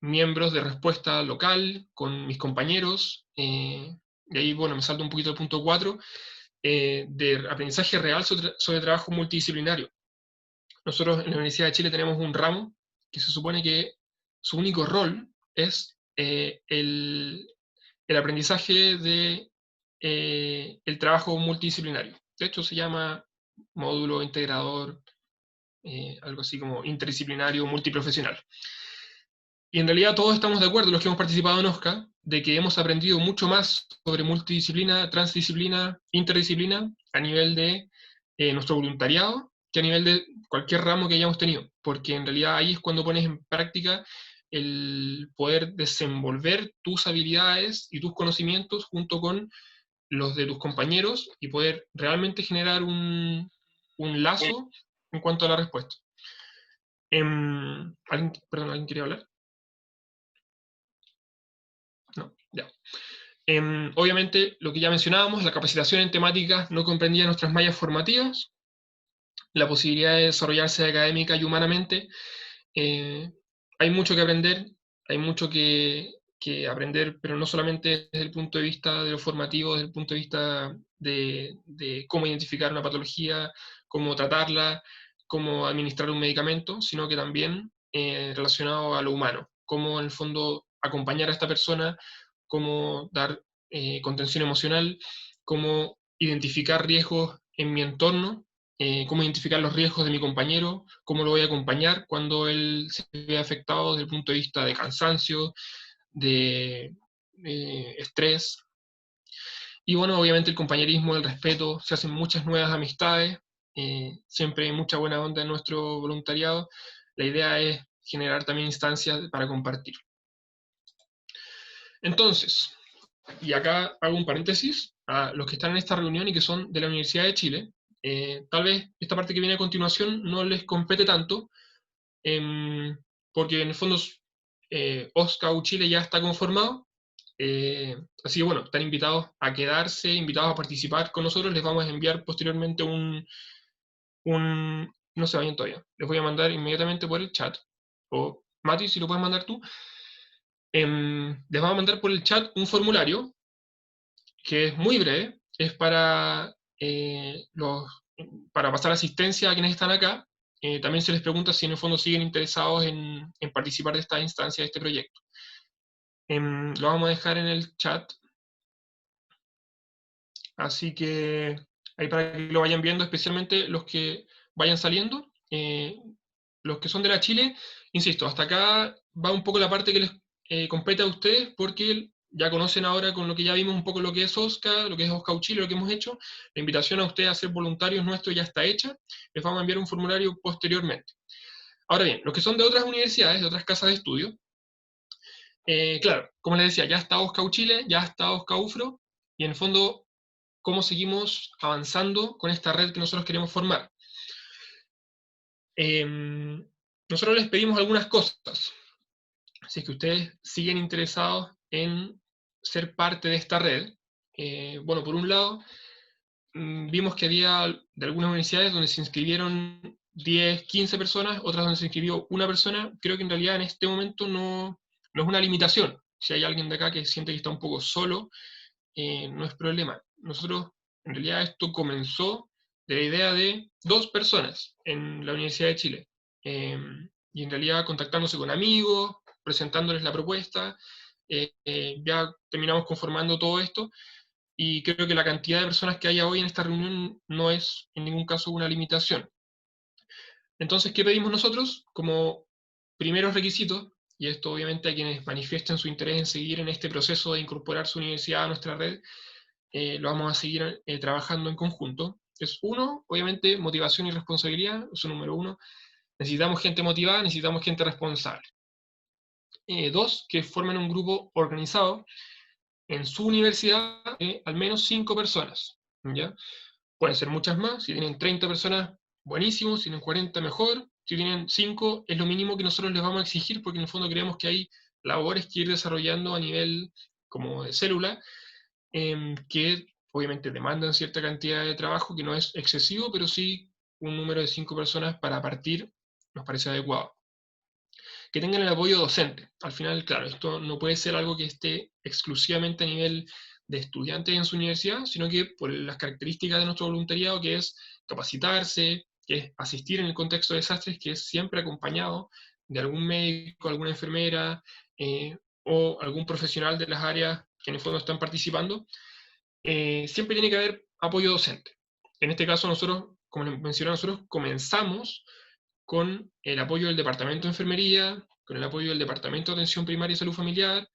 Speaker 1: miembros de respuesta local, con mis compañeros, y ahí, bueno, me salto un poquito al punto 4, de aprendizaje real sobre trabajo multidisciplinario. Nosotros en la Universidad de Chile tenemos un ramo que se supone que su único rol es el aprendizaje de el trabajo multidisciplinario. De hecho, se llama módulo integrador, algo así como interdisciplinario multiprofesional. Y en realidad todos estamos de acuerdo, los que hemos participado en OSCA, de que hemos aprendido mucho más sobre multidisciplina, transdisciplina, interdisciplina a nivel de nuestro voluntariado que a nivel de cualquier ramo que hayamos tenido, porque en realidad ahí es cuando pones en práctica el poder desenvolver tus habilidades y tus conocimientos junto con los de tus compañeros y poder realmente generar un lazo en cuanto a la respuesta. Perdón, ¿alguien quería hablar? No, ya. Obviamente, lo que ya mencionábamos, la capacitación en temáticas no comprendía nuestras mallas formativas. la posibilidad de desarrollarse académica y humanamente. Hay mucho que aprender, hay mucho que aprender, pero no solamente desde el punto de vista de lo formativo, desde el punto de vista de cómo identificar una patología, cómo tratarla, cómo administrar un medicamento, sino que también relacionado a lo humano, cómo en el fondo acompañar a esta persona, cómo dar contención emocional, cómo identificar riesgos en mi entorno, cómo identificar los riesgos de mi compañero, cómo lo voy a acompañar cuando él se ve afectado desde el punto de vista de cansancio, de estrés. Y bueno, obviamente el compañerismo, el respeto, se hacen muchas nuevas amistades, siempre hay mucha buena onda en nuestro voluntariado. La idea es generar también instancias para compartir. Entonces, y acá hago un paréntesis, a los que están en esta reunión y que son de la Universidad de Chile, tal vez esta parte que viene a continuación no les compete tanto, porque en el fondo OSCA Chile ya está conformado, así que bueno, están invitados a quedarse, invitados a participar con nosotros, les vamos a enviar posteriormente no se vayan todavía, les voy a mandar inmediatamente por el chat, o Mati, si lo puedes mandar tú, les vamos a mandar por el chat un formulario que es muy breve, es para pasar asistencia a quienes están acá. También se les pregunta si en el fondo siguen interesados en participar de esta instancia, de este proyecto. Lo vamos a dejar en el chat, así que ahí para que lo vayan viendo, especialmente los que vayan saliendo. Los que son de la Chile, insisto, hasta acá va un poco la parte que les compete a ustedes, porque ya conocen ahora con lo que ya vimos un poco lo que es OSCA, lo que es OSCA Chile, lo que hemos hecho. La invitación a ustedes a ser voluntarios nuestros ya está hecha. Les vamos a enviar un formulario posteriormente. Ahora bien, los que son de otras universidades, de otras casas de estudio, claro, como les decía, ya está OSCA Chile, ya está OSCA UFRO, y en el fondo, ¿cómo seguimos avanzando con esta red que nosotros queremos formar? Nosotros les pedimos algunas cosas. Si es que ustedes siguen interesados en ser parte de esta red, bueno, por un lado, vimos que había de algunas universidades donde se inscribieron 10, 15 personas, otras donde se inscribió una persona. Creo que en realidad en este momento no es una limitación. Si hay alguien de acá que siente que está un poco solo, no es problema. Nosotros, en realidad, esto comenzó de la idea de 2 personas en la Universidad de Chile. Y en realidad contactándose con amigos, presentándoles la propuesta, ya terminamos conformando todo esto, y creo que la cantidad de personas que haya hoy en esta reunión no es en ningún caso una limitación. Entonces, ¿qué pedimos nosotros como primeros requisitos? Y esto obviamente a quienes manifiesten su interés en seguir en este proceso de incorporar su universidad a nuestra red, lo vamos a seguir trabajando en conjunto. Es uno, obviamente, motivación y responsabilidad, eso número uno. Necesitamos gente motivada, necesitamos gente responsable. Dos, que formen un grupo organizado en su universidad de al menos 5 personas. ¿Ya? Pueden ser muchas más, si tienen 30 personas, buenísimo, si tienen 40, mejor, si tienen 5, es lo mínimo que nosotros les vamos a exigir, porque en el fondo creemos que hay labores que ir desarrollando a nivel como de célula, que obviamente demandan cierta cantidad de trabajo, que no es excesivo, pero sí un número de 5 personas para partir nos parece adecuado. Que tengan el apoyo docente. Al final, claro, esto no puede ser algo que esté exclusivamente a nivel de estudiantes en su universidad, sino que por las características de nuestro voluntariado, que es capacitarse, que es asistir en el contexto de desastres, que es siempre acompañado de algún médico, alguna enfermera o algún profesional de las áreas que en el fondo están participando, siempre tiene que haber apoyo docente. En este caso nosotros, como les mencioné, nosotros comenzamos con el apoyo del Departamento de Enfermería, con el apoyo del Departamento de Atención Primaria y Salud Familiar,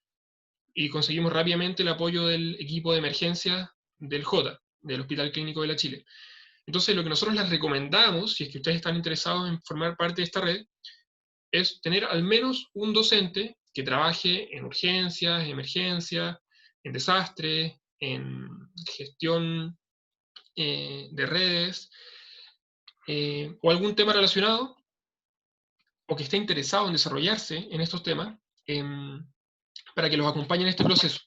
Speaker 1: y conseguimos rápidamente el apoyo del equipo de emergencia del JOTA, del Hospital Clínico de la Chile. Entonces, lo que nosotros les recomendamos, si es que ustedes están interesados en formar parte de esta red, es tener al menos un docente que trabaje en urgencias, en emergencias, en desastres, en gestión de redes, o algún tema relacionado, o que esté interesado en desarrollarse en estos temas, para que los acompañe en este proceso.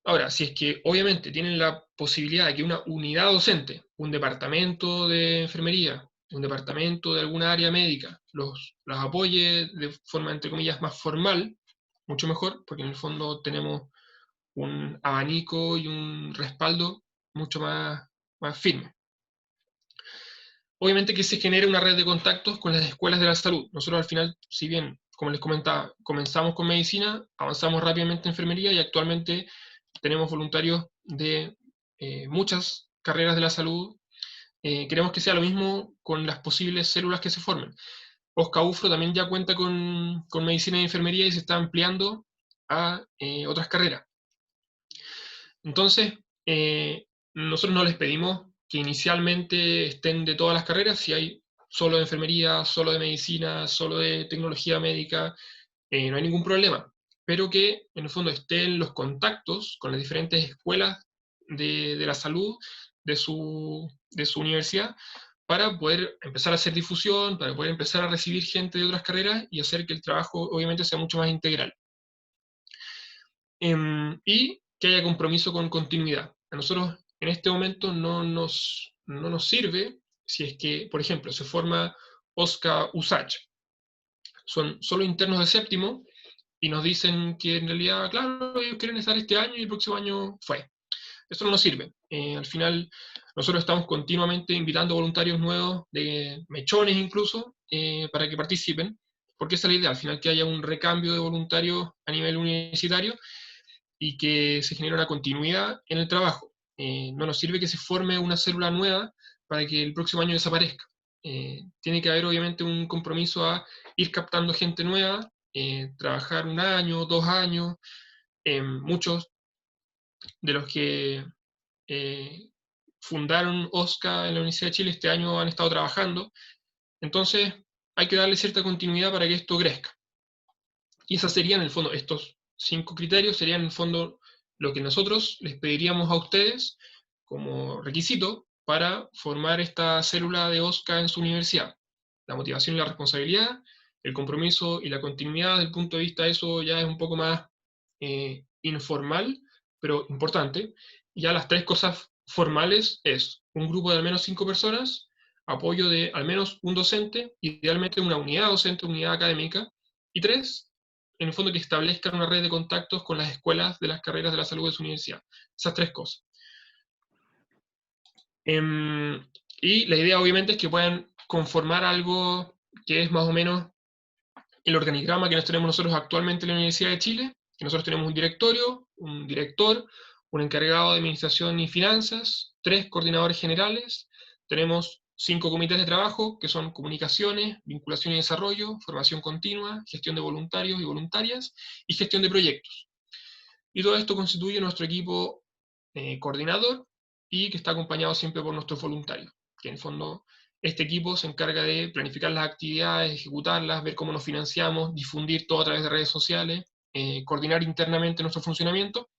Speaker 1: Ahora, si es que obviamente tienen la posibilidad de que una unidad docente, un departamento de enfermería, un departamento de alguna área médica, los apoye de forma, entre comillas, más formal, mucho mejor, porque en el fondo tenemos un abanico y un respaldo mucho más firme. Obviamente que se genere una red de contactos con las escuelas de la salud. Nosotros al final, si bien, como les comentaba, comenzamos con medicina, avanzamos rápidamente en enfermería y actualmente tenemos voluntarios de muchas carreras de la salud. Queremos que sea lo mismo con las posibles células que se formen. Osca UFRO también ya cuenta con medicina y enfermería y se está ampliando a otras carreras. Entonces, nosotros no les pedimos que inicialmente estén de todas las carreras, si hay solo de enfermería, solo de medicina, solo de tecnología médica, no hay ningún problema, pero que en el fondo estén los contactos con las diferentes escuelas de la salud de su universidad para poder empezar a hacer difusión, para poder empezar a recibir gente de otras carreras y hacer que el trabajo obviamente sea mucho más integral. Y que haya compromiso con continuidad. A nosotros en este momento no nos sirve si es que, por ejemplo, se forma OSCA USACH. Son solo internos de séptimo y nos dicen que en realidad, claro, ellos quieren estar este año y el próximo año fue. Eso no nos sirve. Al final, nosotros estamos continuamente invitando voluntarios nuevos, de mechones incluso, para que participen, porque esa es la idea, al final que haya un recambio de voluntarios a nivel universitario y que se genere una continuidad en el trabajo. No nos sirve que se forme una célula nueva para que el próximo año desaparezca. Tiene que haber obviamente un compromiso a ir captando gente nueva, trabajar 1 año, 2 años. Muchos de los que fundaron OSCA en la Universidad de Chile este año han estado trabajando. Entonces hay que darle cierta continuidad para que esto crezca. Y esas serían, en el fondo, estos 5 criterios serían, en el fondo, lo que nosotros les pediríamos a ustedes como requisito para formar esta célula de OSCA en su universidad. La motivación y la responsabilidad, el compromiso y la continuidad, desde el punto de vista de eso ya es un poco más informal, pero importante. Y ya las 3 cosas formales es un grupo de al menos 5 personas, apoyo de al menos un docente, idealmente una unidad docente, unidad académica, y 3, en el fondo que establezcan una red de contactos con las escuelas de las carreras de la salud de su universidad. Esas 3 cosas. Y la idea obviamente es que puedan conformar algo que es más o menos el organigrama que nos tenemos nosotros actualmente en la Universidad de Chile, que nosotros tenemos un directorio, un director, un encargado de administración y finanzas, 3 coordinadores generales, tenemos 5 comités de trabajo, que son comunicaciones, vinculación y desarrollo, formación continua, gestión de voluntarios y voluntarias, y gestión de proyectos. Y todo esto constituye nuestro equipo coordinador y que está acompañado siempre por nuestros voluntarios, que en el fondo este equipo se encarga de planificar las actividades, ejecutarlas, ver cómo nos financiamos, difundir todo a través de redes sociales, coordinar internamente nuestro funcionamiento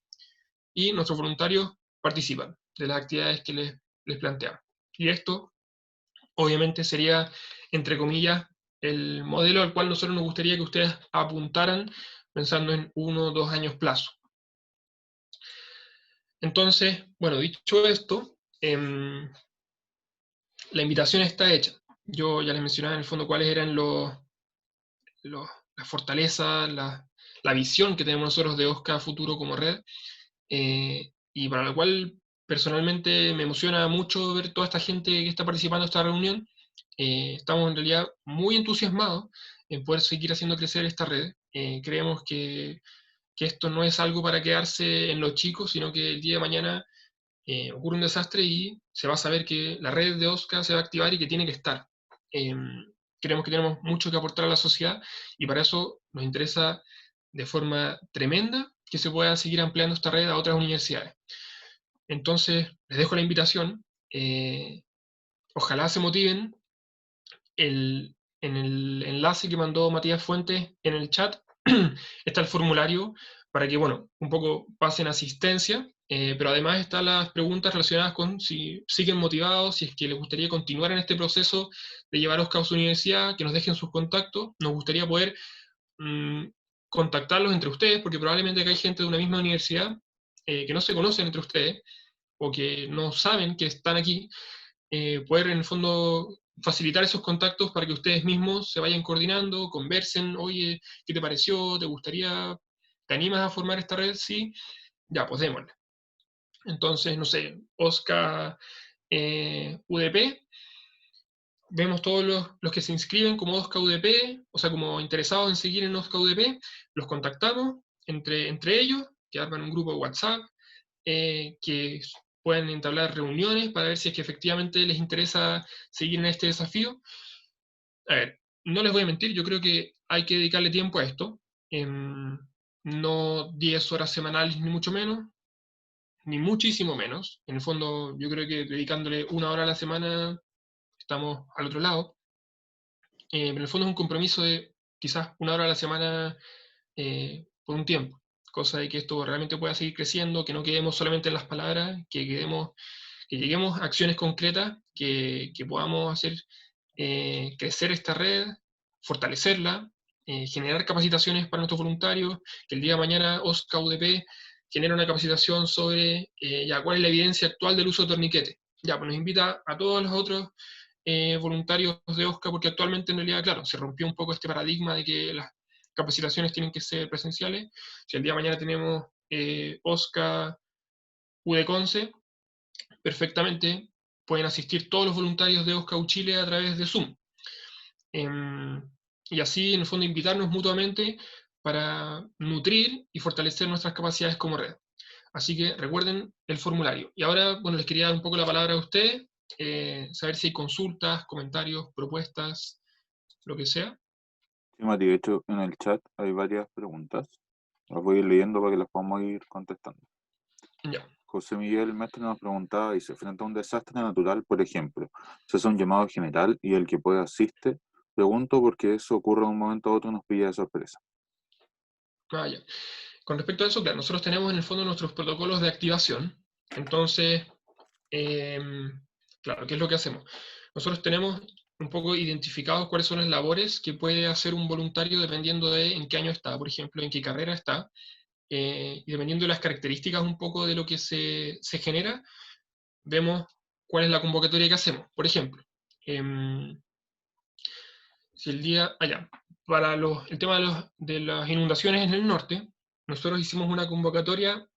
Speaker 1: y nuestros voluntarios participan de las actividades que les planteamos. Y esto, obviamente, sería, entre comillas, el modelo al cual nosotros nos gustaría que ustedes apuntaran pensando en 1 o 2 años plazo. Entonces, bueno, dicho esto, la invitación está hecha. Yo ya les mencionaba en el fondo cuáles eran las fortalezas, la visión que tenemos nosotros de OSCA Futuro como red, y para la cual personalmente me emociona mucho ver toda esta gente que está participando en esta reunión. Estamos en realidad muy entusiasmados en poder seguir haciendo crecer esta red. Creemos que esto no es algo para quedarse en los chicos, sino que el día de mañana ocurre un desastre y se va a saber que la red de OSCA se va a activar y que tiene que estar. Eh, Creemos que tenemos mucho que aportar a la sociedad y para eso nos interesa de forma tremenda que se pueda seguir ampliando esta red a otras universidades. Entonces, les dejo la invitación. Ojalá se motiven. En el enlace que mandó Matías Fuentes en el chat está el formulario para que, bueno, un poco pasen asistencia, pero además están las preguntas relacionadas con si siguen motivados, si es que les gustaría continuar en este proceso de llevar OSCA a su universidad, que nos dejen sus contactos. Nos gustaría poder mmm, contactarlos entre ustedes, porque probablemente acá hay gente de una misma universidad que no se conocen entre ustedes o que no saben que están aquí, poder en el fondo facilitar esos contactos para que ustedes mismos se vayan coordinando, conversen, oye, ¿qué te pareció? ¿Te gustaría? ¿Te animas a formar esta red? Sí, ya, pues démosle. Entonces, no sé, Oscar UDP, vemos todos los que se inscriben como Oscar UDP, o sea, como interesados en seguir en Oscar UDP, los contactamos entre ellos, que arman un grupo de WhatsApp, que pueden entablar reuniones para ver si es que efectivamente les interesa seguir en este desafío. A ver, no les voy a mentir, yo creo que hay que dedicarle tiempo a esto. No 10 horas semanales, ni mucho menos, ni muchísimo menos. En el fondo, yo creo que dedicándole 1 hora a la semana estamos al otro lado. En el fondo es un compromiso de quizás 1 hora a la semana por un tiempo, cosa de que esto realmente pueda seguir creciendo, que no quedemos solamente en las palabras, que lleguemos a acciones concretas, que podamos hacer crecer esta red, fortalecerla, generar capacitaciones para nuestros voluntarios, que el día de mañana OSCA UDP genere una capacitación sobre ya cuál es la evidencia actual del uso de torniquete. Ya, pues nos invita a todos los otros voluntarios de OSCA, porque actualmente en realidad, claro, se rompió un poco este paradigma de que las capacitaciones tienen que ser presenciales. Si el día de mañana tenemos OSCA UDECONCE, perfectamente pueden asistir todos los voluntarios de OSCA Chile a través de Zoom. Y así, en el fondo, invitarnos mutuamente para nutrir y fortalecer nuestras capacidades como red. Así que recuerden el formulario. Y ahora, bueno, les quería dar un poco la palabra a ustedes, saber si hay consultas, comentarios, propuestas, lo que sea.
Speaker 2: Sí, Mati, de hecho, en el chat hay varias preguntas. Las voy a ir leyendo para que las podamos ir contestando.
Speaker 1: Ya.
Speaker 2: José Miguel Mestre nos preguntaba, dice, frente a un desastre natural, por ejemplo, se hace un llamado general y el que puede asiste. Pregunto porque eso ocurre de un momento a otro y nos pilla de sorpresa.
Speaker 1: Ah, ya. Con respecto a eso, claro, nosotros tenemos en el fondo nuestros protocolos de activación. Entonces, claro, ¿qué es lo que hacemos? Nosotros tenemos un poco identificados cuáles son las labores que puede hacer un voluntario dependiendo de en qué año está, por ejemplo, en qué carrera está, y dependiendo de las características un poco de lo que se genera, vemos cuál es la convocatoria que hacemos. Por ejemplo, em, si el día, allá, para el tema de las inundaciones en el norte, nosotros hicimos una convocatoria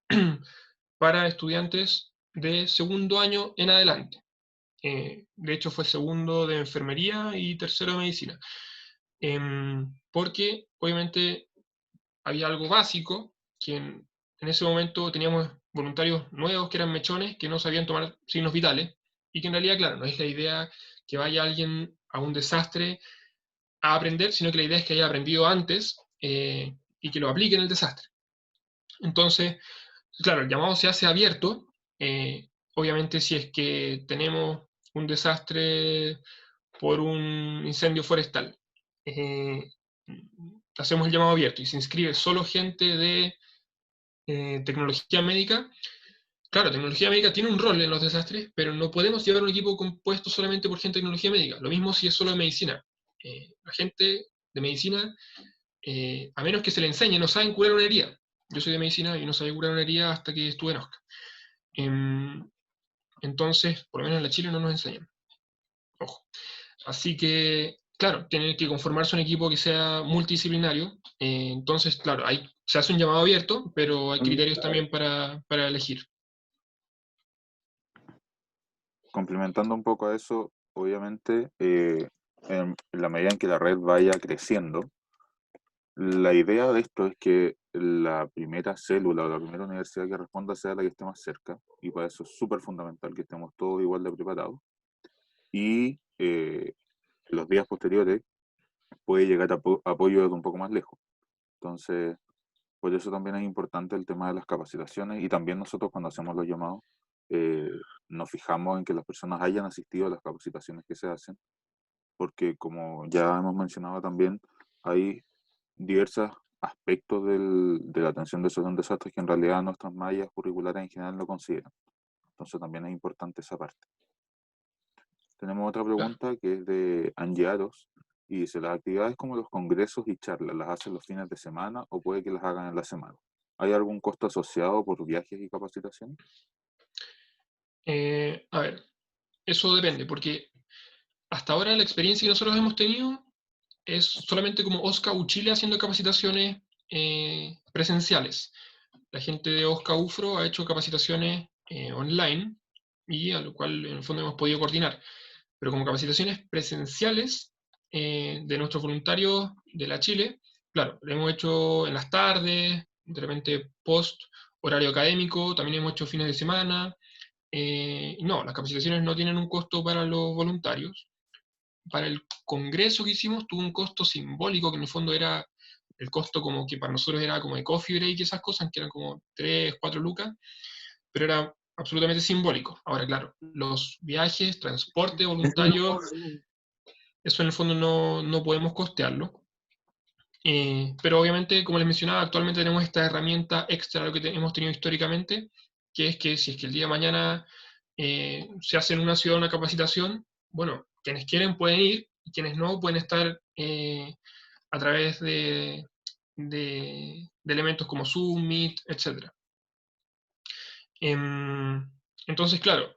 Speaker 1: para estudiantes de segundo año en adelante. De hecho, fue segundo de enfermería y tercero de medicina. Porque obviamente había algo básico, que en ese momento teníamos voluntarios nuevos que eran mechones, que no sabían tomar signos vitales, y que en realidad, claro, no es la idea que vaya alguien a un desastre a aprender, sino que la idea es que haya aprendido antes y que lo aplique en el desastre. Entonces, claro, el llamado se hace abierto. Obviamente, si es que tenemos un desastre por un incendio forestal, eh, hacemos el llamado abierto y se inscribe solo gente de tecnología médica. Claro, tecnología médica tiene un rol en los desastres, pero no podemos llevar un equipo compuesto solamente por gente de tecnología médica. Lo mismo si es solo de medicina. La gente de medicina, a menos que se le enseñe, no saben curar una herida. Yo soy de medicina y no sabía curar una herida hasta que estuve en OSCA. Entonces, por lo menos en la Chile no nos enseñan. Ojo. Así que, claro, tiene que conformarse un equipo que sea multidisciplinario. Entonces, claro, se hace un llamado abierto, pero hay criterios también para elegir.
Speaker 2: Complementando un poco a eso, obviamente, en la medida en que la red vaya creciendo, la idea de esto es que la primera célula o la primera universidad que responda sea la que esté más cerca, y para eso es súper fundamental que estemos todos igual de preparados. Y los días posteriores puede llegar apoyo desde un poco más lejos. Entonces, por eso también es importante el tema de las capacitaciones, y también nosotros cuando hacemos los llamados eh, nos fijamos en que las personas hayan asistido a las capacitaciones que se hacen, porque como ya hemos mencionado también, hay diversos aspectos de la atención de esos desastres que en realidad nuestras mallas curriculares en general no consideran. Entonces también es importante esa parte. Tenemos otra
Speaker 1: Claro.
Speaker 2: pregunta que es de Angie Aros y dice, ¿las actividades como los congresos y charlas las hacen los fines de semana o puede que las hagan en la semana? ¿Hay algún costo asociado por viajes y capacitación?
Speaker 1: A ver, eso depende, porque hasta ahora la experiencia que nosotros hemos tenido es solamente como OSCA U Chile haciendo capacitaciones presenciales. La gente de OSCA UFRO ha hecho capacitaciones online y a lo cual en el fondo hemos podido coordinar. Pero como capacitaciones presenciales de nuestros voluntarios de la Chile, claro, lo hemos hecho en las tardes, de repente post horario académico, también hemos hecho fines de semana. No, las capacitaciones no tienen un costo para los voluntarios. Para el congreso que hicimos tuvo un costo simbólico, que en el fondo era el costo como que para nosotros era como de coffee break y esas cosas, que eran como 3 4 lucas, pero era absolutamente simbólico. Ahora, claro, los viajes, transporte voluntario, eso en el fondo no podemos costearlo. Pero obviamente, como les mencionaba, actualmente tenemos esta herramienta extra a lo que hemos tenido históricamente, que es que si es que el día de mañana se hace en una ciudad una capacitación, bueno, quienes quieren pueden ir y quienes no pueden estar a través de elementos como Zoom, Meet, etc. Entonces, claro,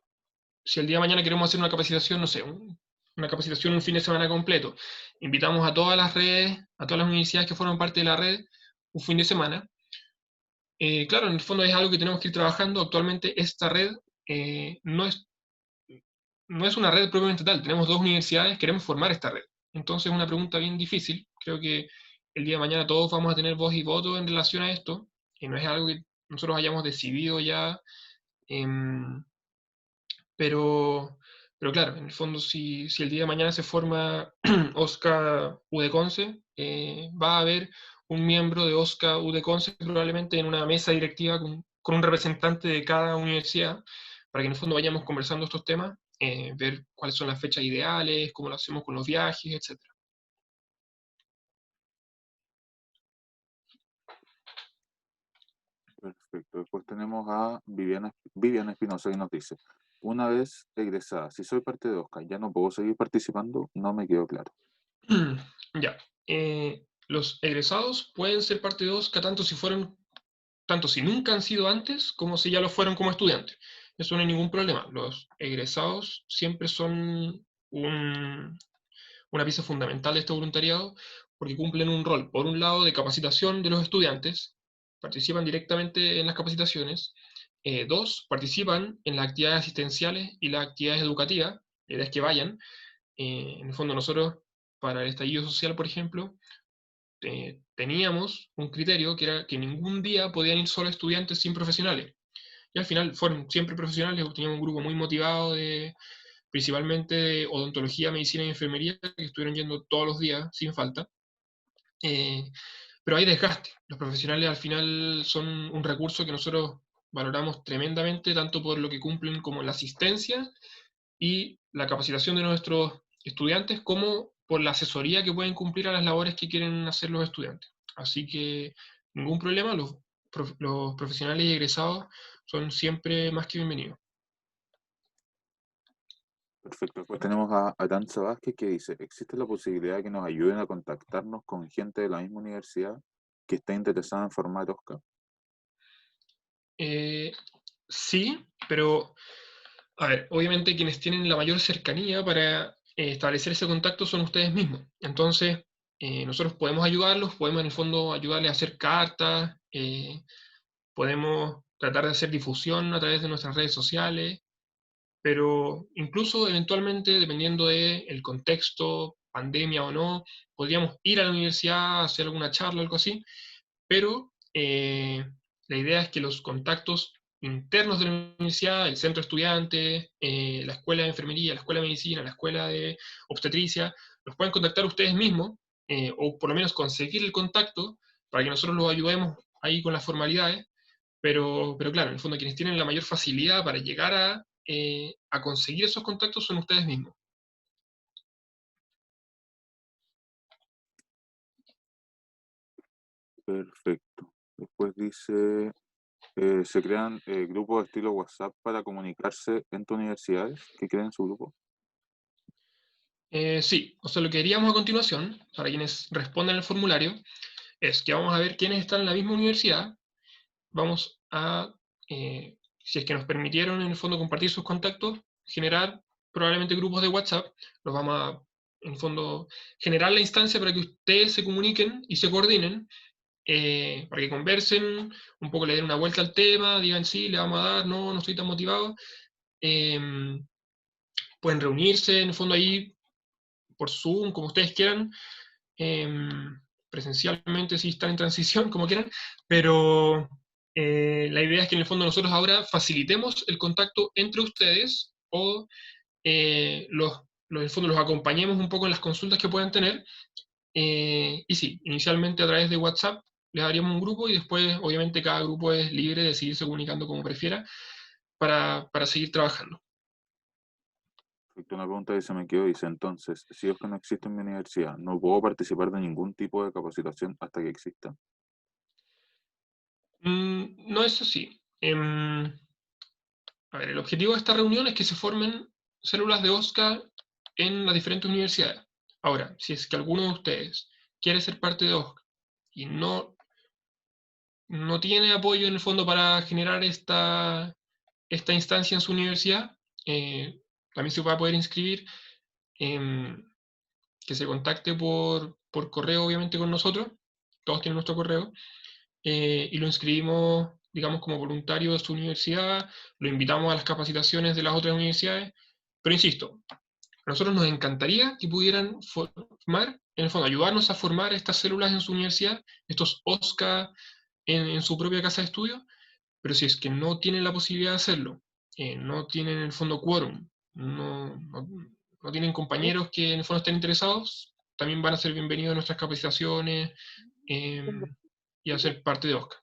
Speaker 1: si el día de mañana queremos hacer una capacitación, no sé, una capacitación un fin de semana completo, invitamos a todas las redes, a todas las universidades que forman parte de la red, un fin de semana. Claro, en el fondo es algo que tenemos que ir trabajando. Actualmente esta red no es una red propiamente tal. Tenemos dos universidades, queremos formar esta red. Entonces es una pregunta bien difícil. Creo que el día de mañana todos vamos a tener voz y voto en relación a esto. Y no es algo que nosotros hayamos decidido ya. em, Pero, pero claro, en el fondo, si el día de mañana se forma OSCA UDECONCE, va a haber un miembro de OSCA UDECONCE probablemente en una mesa directiva con un representante de cada universidad, para que en el fondo vayamos conversando estos temas, ver cuáles son las fechas ideales, cómo lo hacemos con los viajes, etcétera.
Speaker 2: Perfecto. Después tenemos a Viviana Espinosa que nos dice, una vez egresada, si soy parte de Oscar, ¿ya no puedo seguir participando? No me quedó claro.
Speaker 1: Ya. Los egresados pueden ser parte de OSCA tanto si nunca han sido antes como si ya lo fueron como estudiantes. Eso no hay ningún problema. Los egresados siempre son una pieza fundamental de este voluntariado porque cumplen un rol, por un lado, de capacitación de los estudiantes, participan directamente en las capacitaciones. Dos, participan en las actividades asistenciales y las actividades educativas, la idea es que vayan. En el fondo nosotros, para el estallido social, por ejemplo, teníamos un criterio que era que ningún día podían ir solo estudiantes sin profesionales. Y al final fueron siempre profesionales, teníamos un grupo muy motivado principalmente de odontología, medicina y enfermería, que estuvieron yendo todos los días sin falta. Eh, pero hay desgaste. Los profesionales al final son un recurso que nosotros valoramos tremendamente, tanto por lo que cumplen como la asistencia y la capacitación de nuestros estudiantes, como por la asesoría que pueden cumplir a las labores que quieren hacer los estudiantes. Así que ningún problema, los profesionales y egresados son siempre más que bienvenidos.
Speaker 2: Perfecto. Después tenemos a Aranza Vázquez que dice, ¿existe la posibilidad de que nos ayuden a contactarnos con gente de la misma universidad que esté interesada en formar Oscar?
Speaker 1: Eh, sí, pero a ver, obviamente quienes tienen la mayor cercanía para establecer ese contacto son ustedes mismos. Entonces, nosotros podemos ayudarlos, podemos en el fondo ayudarles a hacer cartas, podemos tratar de hacer difusión a través de nuestras redes sociales, pero incluso eventualmente, dependiendo del contexto, pandemia o no, podríamos ir a la universidad, hacer alguna charla o algo así, pero la idea es que los contactos internos de la universidad, el centro de estudiantes, la escuela de enfermería, la escuela de medicina, la escuela de obstetricia, los pueden contactar ustedes mismos, o por lo menos conseguir el contacto para que nosotros los ayudemos ahí con las formalidades, pero claro, en el fondo quienes tienen la mayor facilidad para llegar a conseguir esos contactos son ustedes mismos.
Speaker 2: Perfecto. Después dice, ¿se crean grupos de estilo WhatsApp para comunicarse entre universidades que creen su grupo?
Speaker 1: Sí, o sea, lo que haríamos a continuación, para quienes respondan el formulario, es que vamos a ver quiénes están en la misma universidad vamos a, si es que nos permitieron en el fondo compartir sus contactos, generar probablemente grupos de WhatsApp, los vamos a, en el fondo, generar la instancia para que ustedes se comuniquen y se coordinen, para que conversen, un poco le den una vuelta al tema, digan sí, le vamos a dar, no, no estoy tan motivado. Eh, Pueden reunirse en el fondo ahí por Zoom, como ustedes quieran, eh, presencialmente si están en transición, como quieran, pero la idea es que en el fondo nosotros ahora facilitemos el contacto entre ustedes o en el fondo los acompañemos un poco en las consultas que puedan tener. Y sí, inicialmente a través de WhatsApp les daríamos un grupo y después obviamente cada grupo es libre de seguirse comunicando como prefiera para seguir trabajando.
Speaker 2: Perfecto, una pregunta que se me quedó, dice, entonces, si es que no existe en mi universidad, no puedo participar de ningún tipo de capacitación hasta que exista.
Speaker 1: No es así. A ver, el objetivo de esta reunión es que se formen células de OSCA en las diferentes universidades. Ahora, si es que alguno de ustedes quiere ser parte de OSCA y no tiene apoyo en el fondo para generar esta instancia en su universidad, también se va a poder inscribir, em, que se contacte por correo, obviamente, con nosotros. Todos tienen nuestro correo. Y lo inscribimos, digamos, como voluntario de su universidad, lo invitamos a las capacitaciones de las otras universidades, pero insisto, a nosotros nos encantaría que pudieran formar, en el fondo, ayudarnos a formar estas células en su universidad, estos OSCA en su propia casa de estudio, pero si es que no tienen la posibilidad de hacerlo, no tienen en el fondo quórum, no tienen compañeros que en el fondo estén interesados, también van a ser bienvenidos a nuestras capacitaciones eh, y a ser parte de OSCA.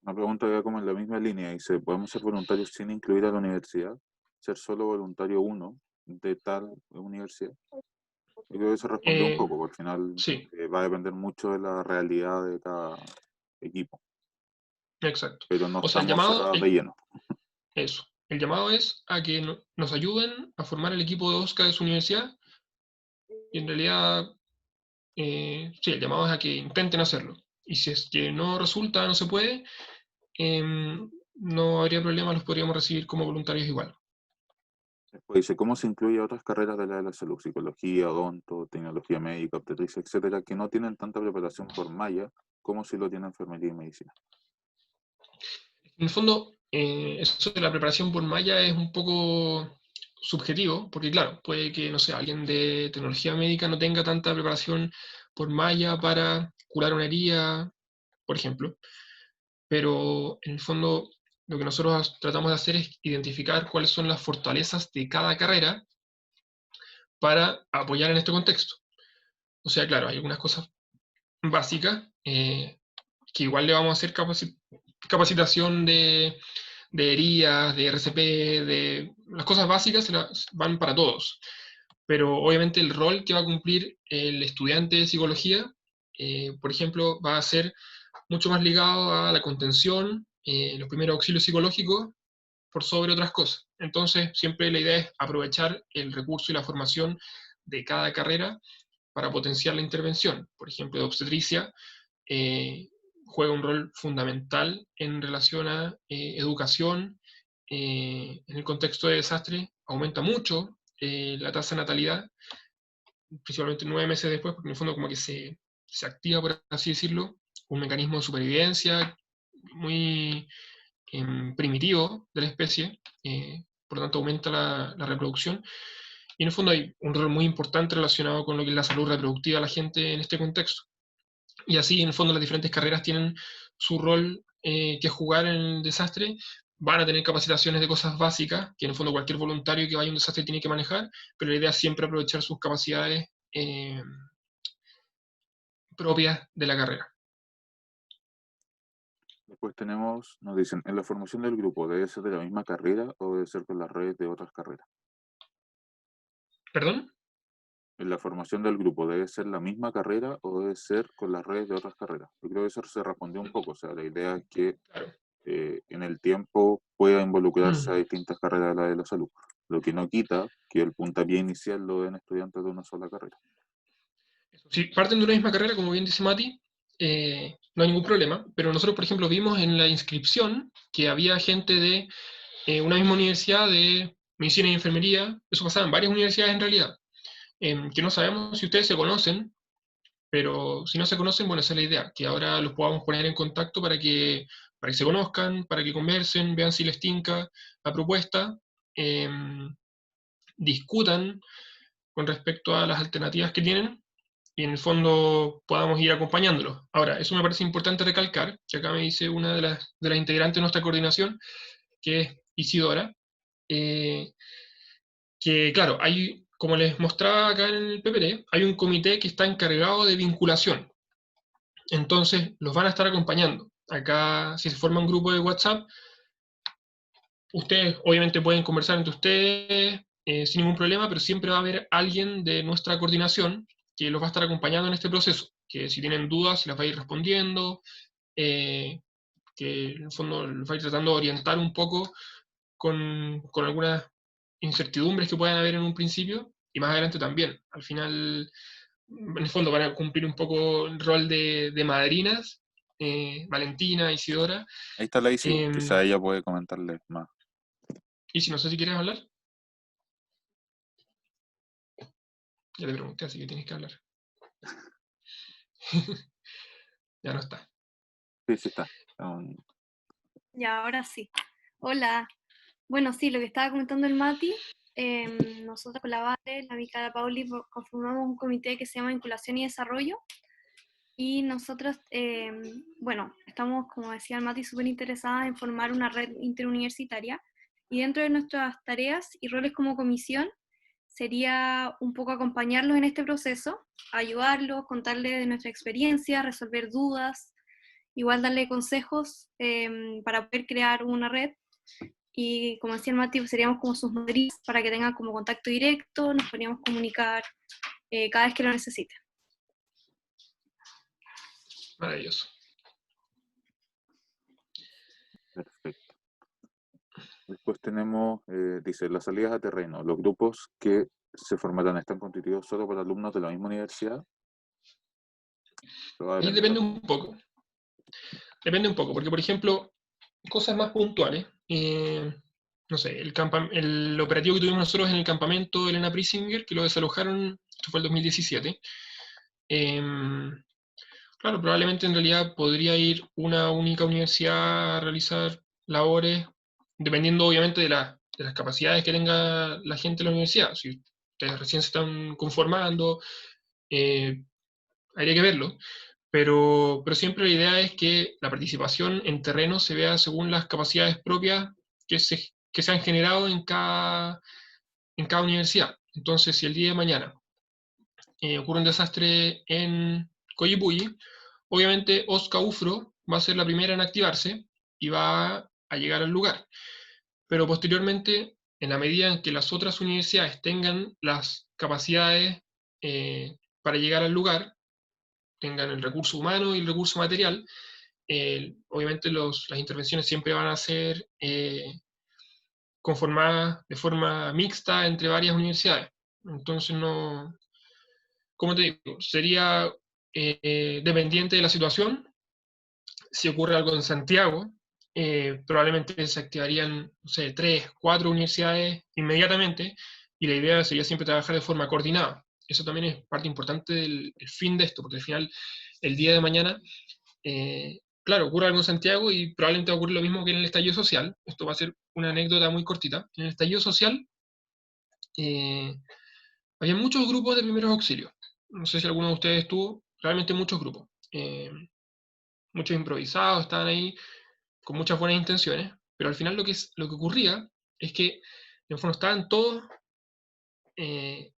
Speaker 2: Una pregunta que va como en la misma línea, dice, ¿podemos ser voluntarios sin incluir a la universidad? ¿Ser solo voluntario uno de tal universidad? Yo creo que se respondió un
Speaker 1: Eh,
Speaker 2: poco, porque al final
Speaker 1: sí,
Speaker 2: va a depender mucho de la realidad de cada equipo,
Speaker 1: exacto.
Speaker 2: pero no
Speaker 1: O sea,
Speaker 2: estamos cerrados de lleno.
Speaker 1: eso, el llamado es a que nos ayuden a formar el equipo de OSCA de su universidad y en realidad, sí, el llamado es a que intenten hacerlo. Y si es que no resulta, no se puede, no habría problema, los podríamos recibir como voluntarios igual.
Speaker 2: Después dice, ¿cómo se incluye a otras carreras de la salud? Psicología, odonto, tecnología médica, obstetricia, etcétera, que no tienen tanta preparación por malla como si lo tiene enfermería y medicina.
Speaker 1: En el fondo, eso de la preparación por malla es un poco subjetivo, porque claro, puede que, no sé, alguien de tecnología médica no tenga tanta preparación por malla para curar una herida, por ejemplo, pero en el fondo lo que nosotros tratamos de hacer es identificar cuáles son las fortalezas de cada carrera para apoyar en este contexto. O sea, claro, hay algunas cosas básicas que igual le vamos a hacer capacitación de heridas, de RCP, de las cosas básicas van para todos. Pero obviamente el rol que va a cumplir el estudiante de psicología, por ejemplo, va a ser mucho más ligado a la contención, los primeros auxilios psicológicos, por sobre otras cosas. Entonces, siempre la idea es aprovechar el recurso y la formación de cada carrera para potenciar la intervención. Por ejemplo, de obstetricia, eh, juega un rol fundamental en relación a educación. En el contexto de desastre aumenta mucho la tasa de natalidad, principalmente 9 meses después, porque en el fondo como que se activa, por así decirlo, un mecanismo de supervivencia muy primitivo de la especie, por lo tanto aumenta la reproducción. Y en el fondo hay un rol muy importante relacionado con lo que es la salud reproductiva de la gente en este contexto. Y así, en el fondo, las diferentes carreras tienen su rol que jugar en el desastre. Van a tener capacitaciones de cosas básicas, que en el fondo cualquier voluntario que vaya a un desastre tiene que manejar, pero la idea es siempre aprovechar sus capacidades propias de la carrera.
Speaker 2: Después tenemos, nos dicen, ¿en la formación del grupo debe ser de la misma carrera o debe ser con las redes de otras carreras?
Speaker 1: ¿Perdón?
Speaker 2: ¿En la formación del grupo debe ser la misma carrera o debe ser con las redes de otras carreras? Yo creo que eso se respondió un poco, o sea, la idea es que
Speaker 1: Claro.
Speaker 2: en el tiempo pueda involucrarse a
Speaker 1: Mm.
Speaker 2: distintas carreras de la salud, lo que no quita que el puntapié inicial lo den estudiantes de una sola carrera.
Speaker 1: Si parten de una misma carrera, como bien dice Mati, no hay ningún problema, pero nosotros, por ejemplo, vimos en la inscripción que había gente de una misma universidad de medicina y enfermería, eso pasaba en varias universidades en realidad, que no sabemos si ustedes se conocen, pero si no se conocen, bueno, esa es la idea, que ahora los podamos poner en contacto para que se conozcan, para que conversen, vean si les tinca la propuesta, discutan con respecto a las alternativas que tienen y en el fondo podamos ir acompañándolos. Ahora, eso me parece importante recalcar, que acá me dice una de las integrantes de nuestra coordinación, que es Isidora, eh, que claro, hay, como les mostraba acá en el PPT, hay un comité que está encargado de vinculación. Entonces, los van a estar acompañando. Acá, si se forma un grupo de WhatsApp, ustedes obviamente pueden conversar entre ustedes sin ningún problema, pero siempre va a haber alguien de nuestra coordinación que los va a estar acompañando en este proceso, que si tienen dudas, se las va a ir respondiendo, eh, que en el fondo los va a ir tratando de orientar un poco con algunas incertidumbres que puedan haber en un principio, y más adelante también. Al final, en el fondo van a cumplir un poco el rol de madrinas, Valentina, Isidora.
Speaker 2: Ahí está la Isi,
Speaker 1: Eh,
Speaker 2: quizá ella puede comentarles más.
Speaker 1: y si no sé si quieres hablar, ya te pregunté, así que tienes que hablar. Ya no está.
Speaker 2: Sí, sí está.
Speaker 3: Ya, ahora sí. Hola. Bueno, sí, lo que estaba comentando el Mati, nosotros con la Vale, la Mica, la Pauli, conformamos un comité que se llama Vinculación y Desarrollo. Y nosotros, bueno, estamos, como decía el Mati, súper interesadas en formar una red interuniversitaria. Y dentro de nuestras tareas y roles como comisión, sería un poco acompañarlos en este proceso, ayudarlos, contarles de nuestra experiencia, resolver dudas, igual darle consejos para poder crear una red. Y como decía el Mati, pues seríamos como sus madrinas para que tengan como contacto directo, nos podríamos comunicar cada vez que lo necesiten.
Speaker 1: Maravilloso.
Speaker 2: Perfecto. Después tenemos, dice, las salidas a terreno. Los grupos que se formarán están constituidos solo por alumnos de la misma universidad.
Speaker 1: Ahí
Speaker 2: Probablemente
Speaker 1: depende
Speaker 2: también.
Speaker 1: un poco. Depende un poco, porque por ejemplo, cosas más puntuales. No sé, el operativo que tuvimos nosotros en el campamento de Elena Prisinger, que lo desalojaron, esto fue el 2017. Claro, probablemente en realidad podría ir una única universidad a realizar labores, dependiendo obviamente de las capacidades que tenga la gente de la universidad. Si ustedes recién se están conformando, eh, habría que verlo. Pero siempre la idea es que la participación en terreno se vea según las capacidades propias que se han generado en cada universidad. Entonces, si el día de mañana ocurre un desastre en Coyipulli, obviamente Osca Ufro va a ser la primera en activarse y va a llegar al lugar. Pero posteriormente, en la medida en que las otras universidades tengan las capacidades para llegar al lugar, tengan el recurso humano y el recurso material, obviamente las intervenciones siempre van a ser conformadas de forma mixta entre varias universidades. Entonces, no, como te digo, sería dependiente de la situación. Si ocurre algo en Santiago, probablemente se activarían, no sé, 3, 4 universidades inmediatamente, y la idea sería siempre trabajar de forma coordinada. Eso también es parte importante del fin de esto, porque al final, el día de mañana, claro, ocurre algo en Santiago y probablemente va a ocurrir lo mismo que en el estallido social. Esto va a ser una anécdota muy cortita. En el estallido social, eh, había muchos grupos de primeros auxilios. No sé si alguno de ustedes tuvo, realmente muchos grupos. Muchos improvisados estaban ahí con muchas buenas intenciones, pero al final lo que ocurría es que en el fondo estaban todos eh,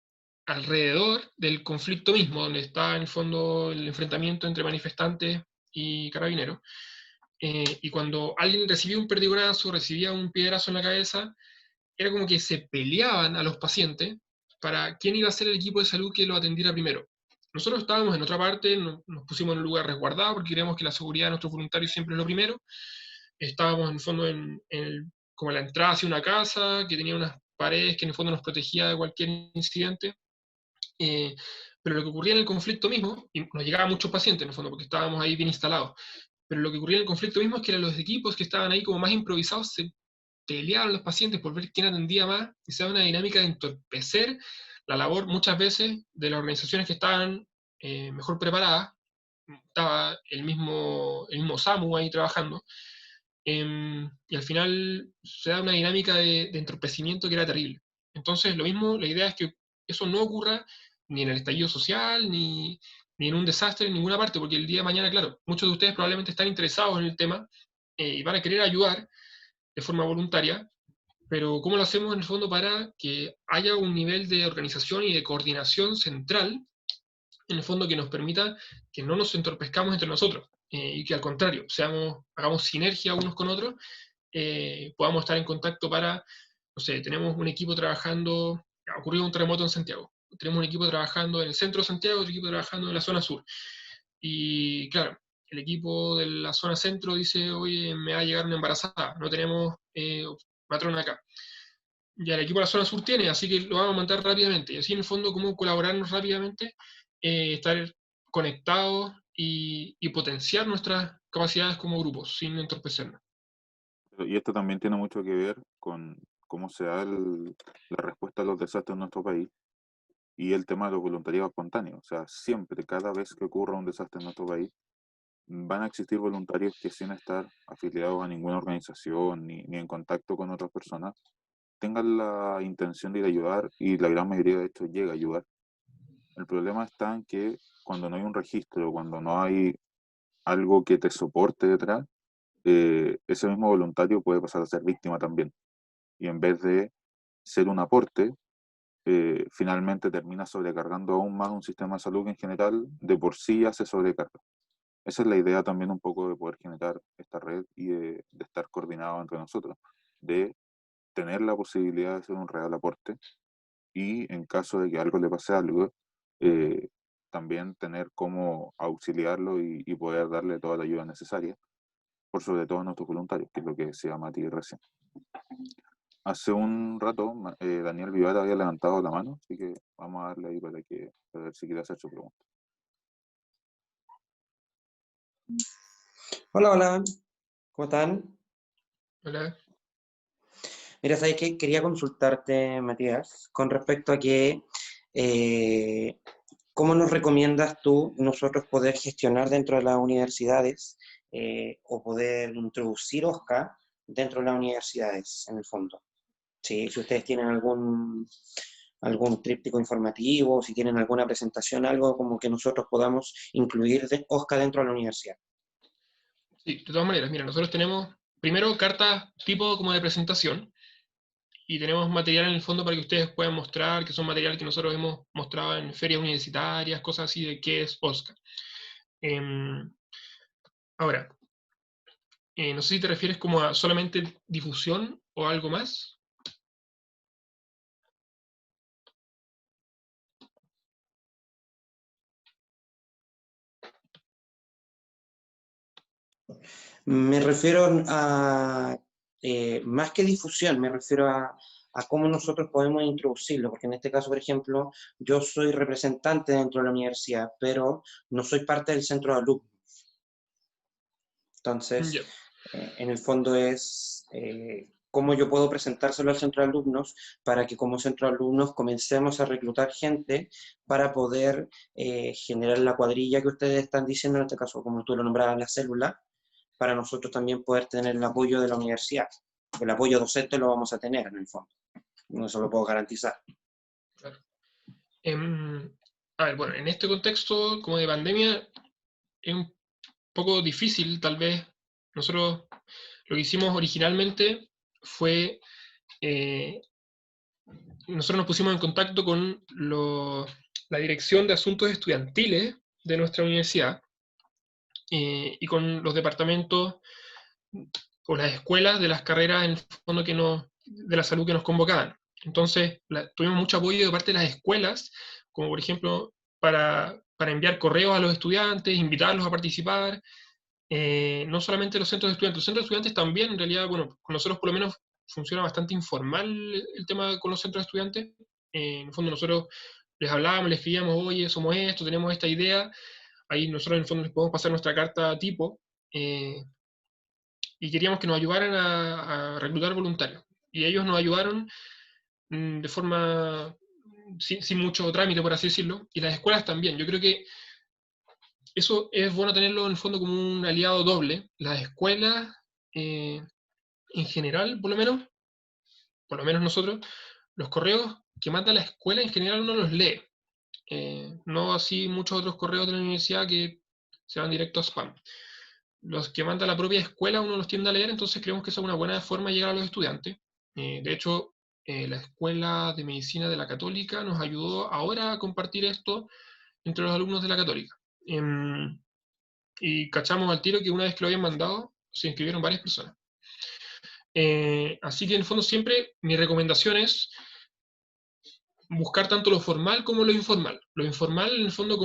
Speaker 1: alrededor del conflicto mismo, donde estaba en el fondo el enfrentamiento entre manifestantes y carabineros. Y cuando alguien recibía un perdigonazo, recibía un piedrazo en la cabeza, era como que se peleaban a los pacientes para quién iba a ser el equipo de salud que lo atendiera primero. Nosotros estábamos en otra parte, nos pusimos en un lugar resguardado porque queríamos que la seguridad de nuestros voluntarios siempre es lo primero. Estábamos en el fondo como la entrada hacia una casa que tenía unas paredes que en el fondo nos protegía de cualquier incidente. pero lo que ocurría en el conflicto mismo, y nos llegaban muchos pacientes en el fondo, porque estábamos ahí bien instalados, pero lo que ocurría en el conflicto mismo es que los equipos que estaban ahí como más improvisados se peleaban los pacientes por ver quién atendía más, y se da una dinámica de entorpecer la labor muchas veces de las organizaciones que estaban mejor preparadas. Estaba el mismo SAMU ahí trabajando, y al final se da una dinámica de entorpecimiento que era terrible. Entonces, lo mismo, la idea es que eso no ocurra ni en el estallido social, ni en un desastre en ninguna parte, porque el día de mañana, claro, muchos de ustedes probablemente están interesados en el tema y van a querer ayudar de forma voluntaria, pero ¿cómo lo hacemos en el fondo para que haya un nivel de organización y de coordinación central, en el fondo, que nos permita que no nos entorpezcamos entre nosotros, y que al contrario, hagamos sinergia unos con otros, podamos estar en contacto para, no sé, tenemos un equipo trabajando, ha ocurrido un terremoto en Santiago, tenemos un equipo trabajando en el centro de Santiago, otro equipo trabajando en la zona sur, y claro, el equipo de la zona centro dice, oye, me va a llegar una embarazada, no tenemos matrona acá. Ya el equipo de la zona sur tiene, así que lo vamos a montar rápidamente. Y así en el fondo, cómo colaborarnos rápidamente, estar conectados y potenciar nuestras capacidades como grupos, sin entorpecernos.
Speaker 2: Y esto también tiene mucho que ver con cómo se da la respuesta a los desastres en nuestro país y el tema de los voluntariados espontáneos. O sea, siempre, cada vez que ocurra un desastre en nuestro país, van a existir voluntarios que sin estar afiliados a ninguna organización ni en contacto con otras personas, tengan la intención de ir a ayudar y la gran mayoría de hecho llega a ayudar. El problema está en que cuando no hay un registro, cuando no hay algo que te soporte detrás, ese mismo voluntario puede pasar a ser víctima también. Y en vez de ser un aporte, finalmente termina sobrecargando aún más un sistema de salud que en general de por sí hace sobrecarga. Esa es la idea también un poco de poder generar esta red y de estar coordinados entre nosotros, de tener la posibilidad de hacer un real aporte y en caso de que algo le pase algo, eh, también tener cómo auxiliarlo y poder darle toda la ayuda necesaria, por sobre todo a nuestros voluntarios, que es lo que decía Mati recién. Hace un rato Daniel Vivar había levantado la mano, así que vamos a darle ahí para ver si quiere hacer su pregunta.
Speaker 4: Hola, hola, ¿cómo están?
Speaker 1: Hola.
Speaker 4: Mira, sabes que quería consultarte, Matías, con respecto a que, ¿cómo nos recomiendas tú nosotros poder gestionar dentro de las universidades o poder introducir OSCA dentro de las universidades, en el fondo? Sí, si ustedes tienen algún tríptico informativo, si tienen alguna presentación, algo como que nosotros podamos incluir de OSCA dentro de la universidad.
Speaker 1: Sí, de todas maneras, mira, nosotros tenemos primero cartas tipo como de presentación, y tenemos material en el fondo para que ustedes puedan mostrar, que son material que nosotros hemos mostrado en ferias universitarias, cosas así de qué es OSCA. Ahora, no sé si te refieres como a solamente difusión o algo más.
Speaker 4: Me refiero a, más que difusión, me refiero a cómo nosotros podemos introducirlo, porque en este caso, por ejemplo, yo soy representante dentro de la universidad, pero no soy parte del centro de alumnos. Entonces,
Speaker 1: Ya.
Speaker 4: en el fondo es cómo yo puedo presentárselo al centro de alumnos para que como centro de alumnos comencemos a reclutar gente para poder generar la cuadrilla que ustedes están diciendo, en este caso, como tú lo nombrabas, la célula, para nosotros también poder tener el apoyo de la universidad. El apoyo docente lo vamos a tener en el fondo, no se lo puedo garantizar.
Speaker 1: Claro. A ver, bueno, en este contexto como de pandemia es un poco difícil, tal vez. Nosotros lo que hicimos originalmente fue, nosotros nos pusimos en contacto con la Dirección de Asuntos Estudiantiles de nuestra universidad, y con los departamentos o las escuelas de las carreras en el fondo de la salud que nos convocaban. Entonces, tuvimos mucho apoyo de parte de las escuelas, como por ejemplo para enviar correos a los estudiantes, invitarlos a participar, no solamente los centros de estudiantes también, en realidad, bueno, con nosotros por lo menos funciona bastante informal el tema con los centros de estudiantes. En el fondo nosotros les hablábamos, les escribíamos, oye, somos esto, tenemos esta idea, ahí nosotros en el fondo les podemos pasar nuestra carta tipo, y queríamos que nos ayudaran a reclutar voluntarios. Y ellos nos ayudaron de forma sin mucho trámite, por así decirlo, y las escuelas también. Yo creo que eso es bueno tenerlo en el fondo como un aliado doble. Las escuelas, en general, por lo menos nosotros, los correos que manda la escuela en general uno los lee. No así muchos otros correos de la universidad que se van directo a spam. Los que manda la propia escuela uno los tiende a leer, entonces creemos que esa es una buena forma de llegar a los estudiantes. De hecho, la Escuela de Medicina de la Católica nos ayudó ahora a compartir esto entre los alumnos de la Católica. Y cachamos al tiro que una vez que lo habían mandado, se inscribieron varias personas. Así que en el fondo siempre mi recomendación es buscar tanto lo formal como lo informal. Lo informal en el fondo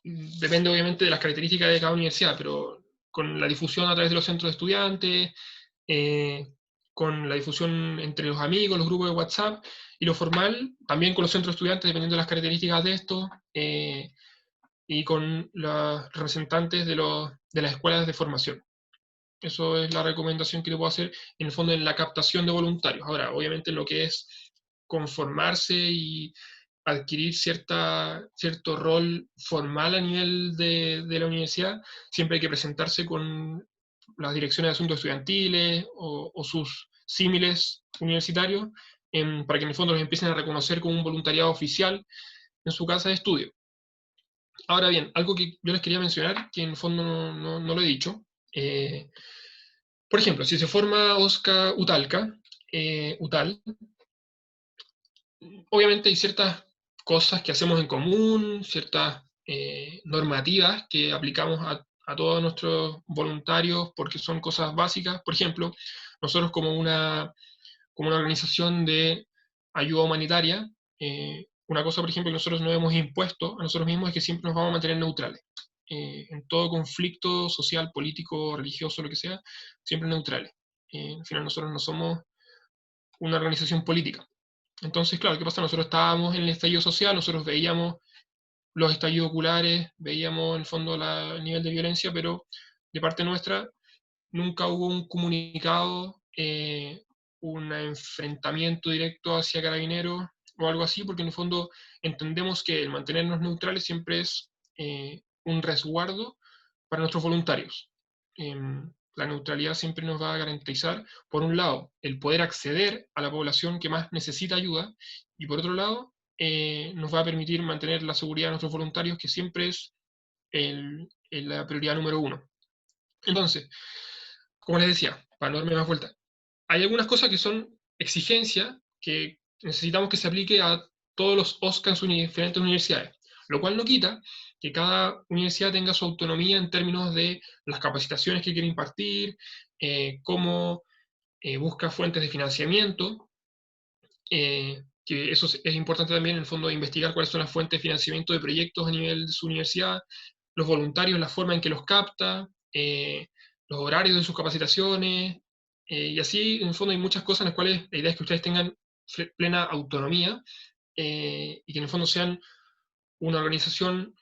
Speaker 1: depende obviamente de las características de cada universidad, pero con la difusión a través de los centros de estudiantes, con la difusión entre los amigos, los grupos de WhatsApp, y lo formal también con los centros de estudiantes, dependiendo de las características de esto, y con los representantes de las escuelas de formación. Eso es la recomendación que le puedo hacer, en el fondo, en la captación de voluntarios. Ahora, obviamente, lo que es conformarse y adquirir cierto rol formal a nivel de la universidad, siempre hay que presentarse con las direcciones de asuntos estudiantiles o sus símiles universitarios, para que en el fondo los empiecen a reconocer como un voluntariado oficial en su casa de estudio. Ahora bien, algo que yo les quería mencionar, que en el fondo no lo he dicho, por ejemplo, si se forma OSCA UTALCA, UTAL, obviamente hay ciertas cosas que hacemos en común, ciertas normativas que aplicamos a todos nuestros voluntarios porque son cosas básicas. Por ejemplo, nosotros como una organización de ayuda humanitaria, una cosa, por ejemplo, que nosotros no hemos impuesto a nosotros mismos es que siempre nos vamos a mantener neutrales. En todo conflicto social, político, religioso, lo que sea, siempre neutrales. Al final nosotros no somos una organización política. Entonces, claro, ¿qué pasa? Nosotros estábamos en el estallido social, nosotros veíamos los estallidos oculares, veíamos en el fondo el nivel de violencia, pero de parte nuestra nunca hubo un comunicado, un enfrentamiento directo hacia Carabineros o algo así, porque en el fondo entendemos que el mantenernos neutrales siempre es un resguardo para nuestros voluntarios. La neutralidad siempre nos va a garantizar, por un lado, el poder acceder a la población que más necesita ayuda, y por otro lado, nos va a permitir mantener la seguridad de nuestros voluntarios, que siempre es la prioridad número uno. Entonces, como les decía, para no darme más vuelta, hay algunas cosas que son exigencias que necesitamos que se aplique a todos los OSCA en sus diferentes universidades, lo cual no quita que cada universidad tenga su autonomía en términos de las capacitaciones que quiere impartir, cómo busca fuentes de financiamiento, que eso es importante también en el fondo de investigar cuáles son las fuentes de financiamiento de proyectos a nivel de su universidad, los voluntarios, la forma en que los capta, los horarios de sus capacitaciones, y así en el fondo hay muchas cosas en las cuales la idea es que ustedes tengan plena autonomía, y que en el fondo sean una organización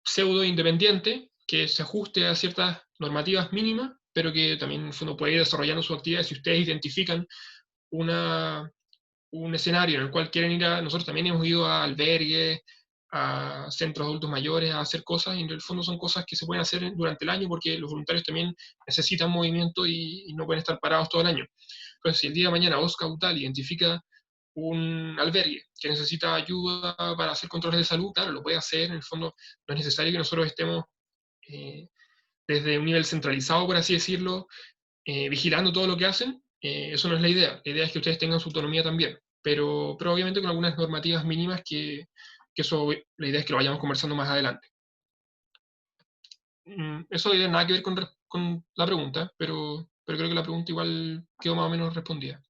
Speaker 1: pseudo independiente que se ajuste a ciertas normativas mínimas, pero que también en el fondo puede ir desarrollando sus actividades. Si ustedes identifican un escenario en el cual quieren ir nosotros también hemos ido a albergues, a centros de adultos mayores, a hacer cosas, y en el fondo son cosas que se pueden hacer durante el año porque los voluntarios también necesitan movimiento y no pueden estar parados todo el año. Entonces, si el día de mañana OSCA UTAL identifica un albergue que necesita ayuda para hacer controles de salud, claro, lo puede hacer, en el fondo no es necesario que nosotros estemos desde un nivel centralizado, por así decirlo, vigilando todo lo que hacen. Eso no es la idea. La idea es que ustedes tengan su autonomía también, pero obviamente con algunas normativas mínimas que eso, la idea es que lo vayamos conversando más adelante. Eso no tiene nada que ver con la pregunta, pero creo que la pregunta igual quedó más o menos respondida.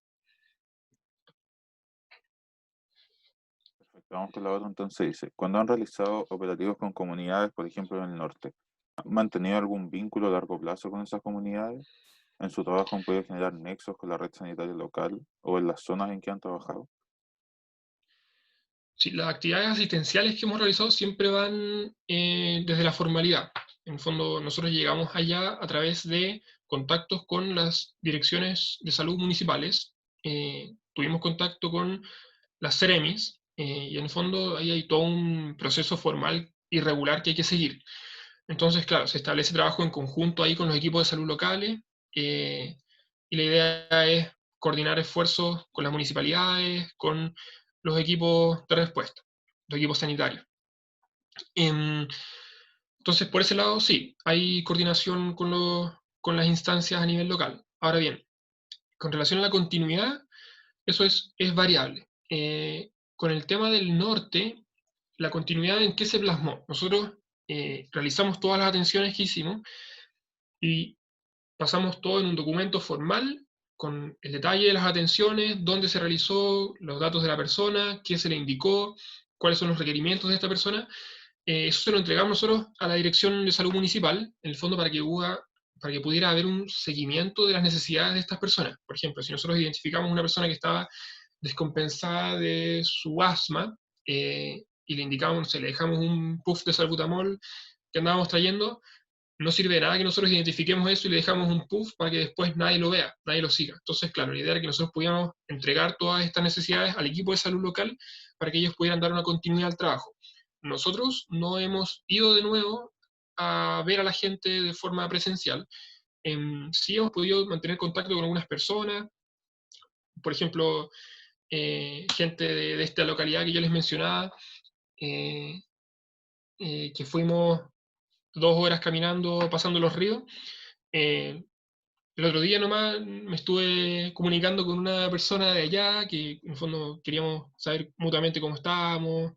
Speaker 2: Perfecto, vamos con la otra. Entonces dice, cuando han realizado operativos con comunidades, por ejemplo en el norte, ¿han mantenido algún vínculo a largo plazo con esas comunidades? en su trabajo han podido generar nexos con la red sanitaria local o en las zonas en que han trabajado?
Speaker 1: Sí, las actividades asistenciales que hemos realizado siempre van desde la formalidad. En el fondo, nosotros llegamos allá a través de contactos con las direcciones de salud municipales. Tuvimos contacto con las Ceremis, y en el fondo ahí hay todo un proceso formal y regular que hay que seguir. Entonces, claro, se establece trabajo en conjunto ahí con los equipos de salud locales, eh, y la idea es coordinar esfuerzos con las municipalidades, con los equipos de respuesta, los equipos sanitarios. Em, entonces, por ese lado, sí, hay coordinación con las instancias a nivel local. Ahora bien, con relación a la continuidad, eso es variable. Con el tema del norte, la continuidad en qué se plasmó. Nosotros realizamos todas las atenciones que hicimos y pasamos todo en un documento formal con el detalle de las atenciones, dónde se realizó, los datos de la persona, qué se le indicó, cuáles son los requerimientos de esta persona. Eso se lo entregamos nosotros a la Dirección de Salud Municipal, en el fondo para que pudiera haber un seguimiento de las necesidades de estas personas. Por ejemplo, si nosotros identificamos una persona que estaba descompensada de su asma, y le indicamos, le dejamos un puff de salbutamol que andábamos trayendo, no sirve de nada que nosotros identifiquemos eso y le dejamos un puff para que después nadie lo vea, nadie lo siga. Entonces, claro, la idea era que nosotros pudiéramos entregar todas estas necesidades al equipo de salud local para que ellos pudieran dar una continuidad al trabajo. Nosotros no hemos ido de nuevo a ver a la gente de forma presencial. Sí hemos podido mantener contacto con algunas personas, por ejemplo, gente de esta localidad que yo les mencionaba, eh, que fuimos 2 horas caminando, pasando los ríos. Eh, el otro día nomás me estuve comunicando con una persona de allá que en el fondo queríamos saber mutuamente cómo estábamos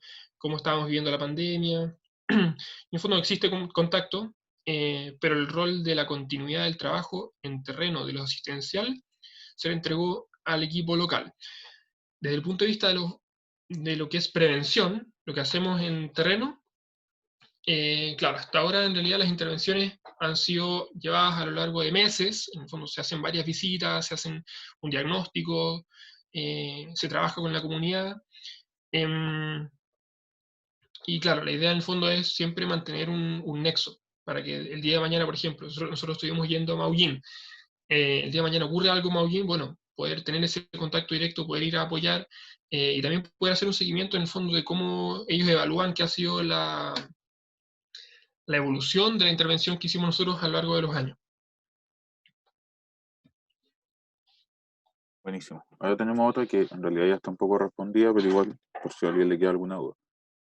Speaker 1: viviendo la pandemia. En el fondo existe contacto, pero el rol de la continuidad del trabajo en terreno de lo asistencial se le entregó al equipo local. Desde el punto de vista de lo que es prevención, lo que hacemos en terreno, claro, hasta ahora en realidad las intervenciones han sido llevadas a lo largo de meses. En el fondo se hacen varias visitas, se hacen un diagnóstico, se trabaja con la comunidad. em, y claro, la idea en el fondo es siempre mantener un nexo para que el día de mañana, por ejemplo, nosotros estuvimos yendo a Maullín. El día de mañana ocurre algo en Maullín, bueno, poder tener ese contacto directo, poder ir a apoyar, y también poder hacer un seguimiento en el fondo de cómo ellos evalúan que ha sido la evolución de la intervención que hicimos nosotros a lo largo de los años.
Speaker 2: Buenísimo. Ahora tenemos otra que en realidad ya está un poco respondida, pero igual, por si a alguien le queda alguna duda.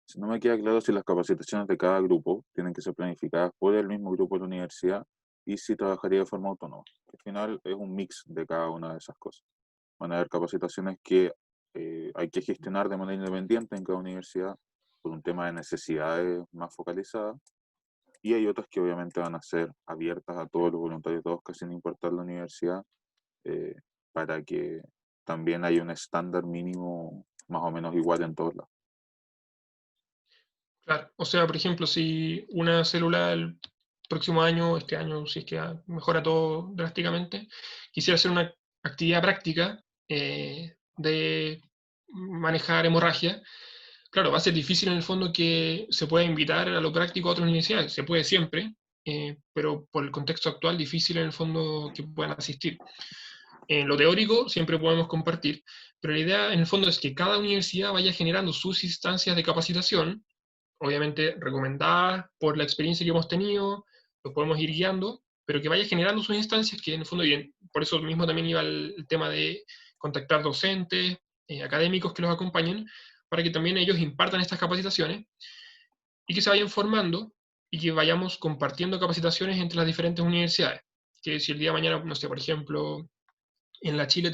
Speaker 2: Si no me queda claro si las capacitaciones de cada grupo tienen que ser planificadas por el mismo grupo de la universidad y si trabajaría de forma autónoma. Al final es un mix de cada una de esas cosas. Van a haber capacitaciones que hay que gestionar de manera independiente en cada universidad por un tema de necesidades más focalizadas, y hay otras que obviamente van a ser abiertas a todos los voluntarios, todos, casi sin importar la universidad, eh, para que también haya un estándar mínimo más o menos igual en todos lados.
Speaker 1: Claro, o sea, por ejemplo, si una célula el próximo año, este año, si es que mejora todo drásticamente, quisiera hacer una actividad práctica, de manejar hemorragia, claro, va a ser difícil en el fondo que se pueda invitar a lo práctico a otras universidades, se puede siempre, pero por el contexto actual difícil en el fondo que puedan asistir. En lo teórico siempre podemos compartir, pero la idea en el fondo es que cada universidad vaya generando sus instancias de capacitación, obviamente recomendadas por la experiencia que hemos tenido, los podemos ir guiando, pero que vaya generando sus instancias, que en el fondo, bien, por eso mismo también iba el tema de contactar docentes, académicos que los acompañen, para que también ellos impartan estas capacitaciones y que se vayan formando y que vayamos compartiendo capacitaciones entre las diferentes universidades. Que si el día de mañana, no sé, por ejemplo, en la Chile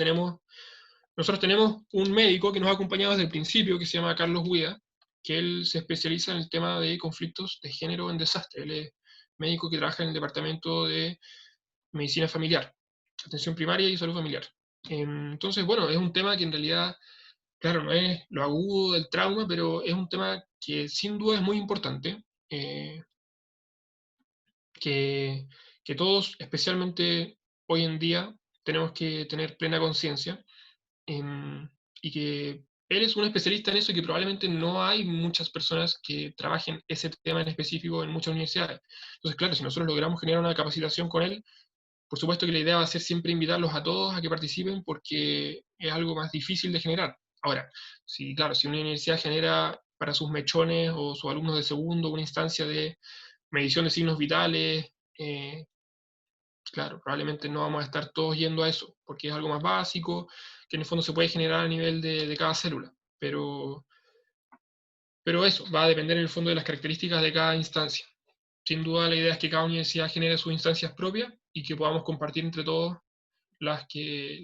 Speaker 1: nosotros tenemos un médico que nos ha acompañado desde el principio, que se llama Carlos Huida, que él se especializa en el tema de conflictos de género en desastre. Él es médico que trabaja en el departamento de medicina familiar, atención primaria y salud familiar. Entonces, bueno, es un tema que en realidad, claro, no es lo agudo del trauma, pero es un tema que sin duda es muy importante, que, que todos, especialmente hoy en día tenemos que tener plena conciencia, y que él es un especialista en eso y que probablemente no hay muchas personas que trabajen ese tema en específico en muchas universidades. Entonces, claro, si nosotros logramos generar una capacitación con él, por supuesto que la idea va a ser siempre invitarlos a todos a que participen porque es algo más difícil de generar. Ahora, si, claro, si una universidad genera para sus mechones o sus alumnos de segundo una instancia de medición de signos vitales, claro, probablemente no vamos a estar todos yendo a eso, porque es algo más básico, que en el fondo se puede generar a nivel de cada célula. Pero eso va a depender en el fondo de las características de cada instancia. Sin duda la idea es que cada universidad genere sus instancias propias y que podamos compartir entre todos las que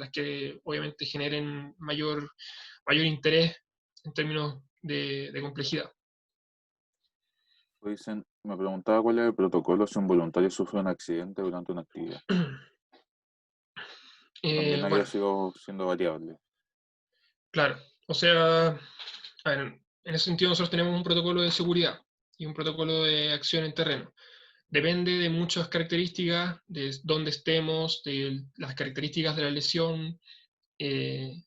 Speaker 1: obviamente generen mayor interés en términos de complejidad.
Speaker 2: Dicen, me preguntaba cuál es el protocolo si un voluntario sufre un accidente durante una actividad. También había
Speaker 1: Bueno,
Speaker 2: sido siendo variable.
Speaker 1: claro, o sea, a ver, en ese sentido nosotros tenemos un protocolo de seguridad y un protocolo de acción en terreno. Depende de muchas características, de dónde estemos, de las características de la lesión, de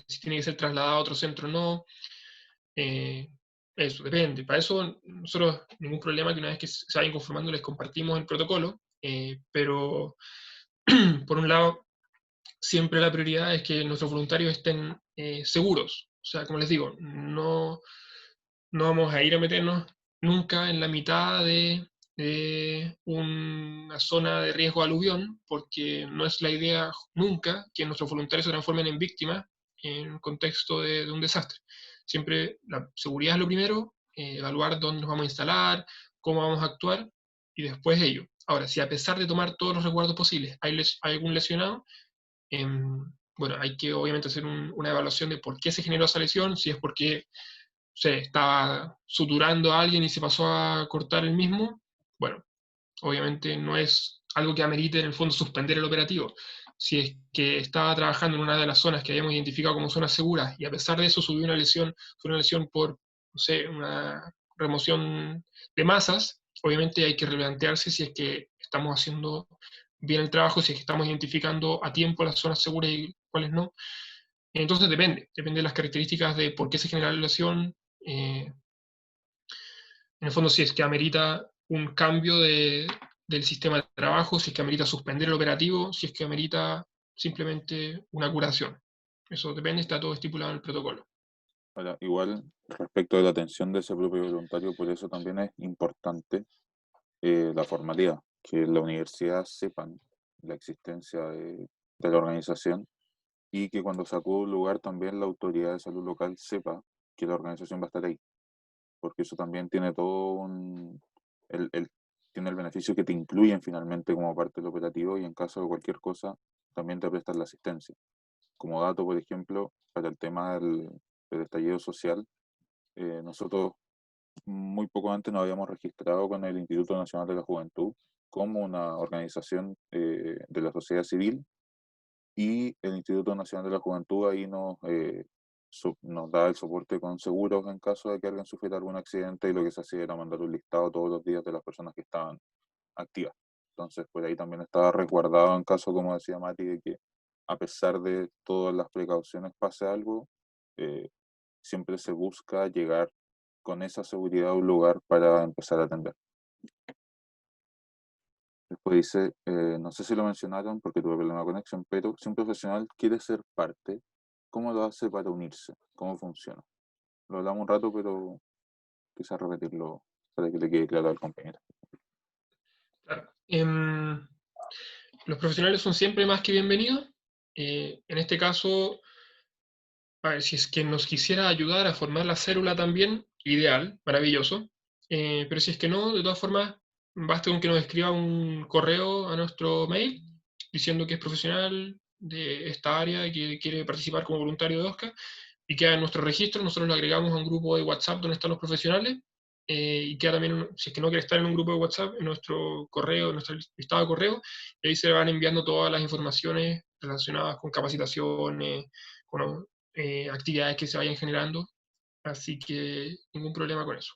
Speaker 1: si tiene que ser trasladado a otro centro o no. Eso, depende. Para eso nosotros, ningún problema, que una vez que se vayan conformando les compartimos el protocolo, pero por un lado, siempre la prioridad es que nuestros voluntarios estén seguros. O sea, como les digo, no vamos a ir a meternos nunca en la mitad de una zona de riesgo de aluvión, porque no es la idea nunca que nuestros voluntarios se transformen en víctimas en un contexto de un desastre. Siempre la seguridad es lo primero, evaluar dónde nos vamos a instalar, cómo vamos a actuar, y después ello. Ahora, si a pesar de tomar todos los resguardos posibles hay algún lesionado, bueno, hay que obviamente hacer una evaluación de por qué se generó esa lesión, si es porque se estaba suturando a alguien y se pasó a cortar el mismo. Bueno, obviamente no es algo que amerite en el fondo suspender el operativo. Si es que estaba trabajando en una de las zonas que habíamos identificado como zonas seguras y a pesar de eso subió una lesión, fue una lesión por, no sé, una remoción de masas, obviamente hay que replantearse si es que estamos haciendo bien el trabajo, si es que estamos identificando a tiempo las zonas seguras y cuáles no. Entonces depende de las características de por qué se genera la lesión. En el fondo, si es que amerita un cambio del sistema de trabajo, si es que amerita suspender el operativo, si es que amerita simplemente una curación. Eso depende, está todo estipulado en el protocolo.
Speaker 2: Ahora, igual, respecto de la atención de ese propio voluntario, por eso también es importante la formalidad, que la universidad sepan la existencia de la organización y que cuando se acude a un lugar también la autoridad de salud local sepa que la organización va a estar ahí, porque eso también tiene todo tiene el beneficio que te incluyen finalmente como parte del operativo y en caso de cualquier cosa también te prestan la asistencia. Como dato, por ejemplo, para el tema del estallido social, nosotros muy poco antes nos habíamos registrado con el Instituto Nacional de la Juventud como una organización de la sociedad civil y el Instituto Nacional de la Juventud ahí nos da el soporte con seguros en caso de que alguien sufriera algún accidente y lo que se hacía era mandar un listado todos los días de las personas que estaban activas. Entonces, por ahí también estaba resguardado en caso, como decía Mati, de que a pesar de todas las precauciones pase algo, eh, siempre se busca llegar con esa seguridad a un lugar para empezar a atender. Después dice, no sé si lo mencionaron porque tuve problema de conexión, pero si un profesional quiere ser parte, ¿cómo lo hace para unirse? ¿Cómo funciona? Lo hablamos un rato, pero quizás repetirlo para que le quede claro al compañero.
Speaker 1: Claro. Los profesionales son siempre más que bienvenidos. En este caso, a ver, si es que nos quisiera ayudar a formar la célula también, ideal, maravilloso. Pero si es que no, de todas formas, basta con que nos escriba un correo a nuestro mail diciendo que es profesional de esta área y que quiere participar como voluntario de OSCA y queda en nuestro registro. Nosotros lo agregamos a un grupo de WhatsApp donde están los profesionales y queda también, si es que no quiere estar en un grupo de WhatsApp, en nuestro correo, en nuestro listado de correo, y ahí se van enviando todas las informaciones relacionadas con capacitaciones, con actividades que se vayan generando, así que ningún problema con eso.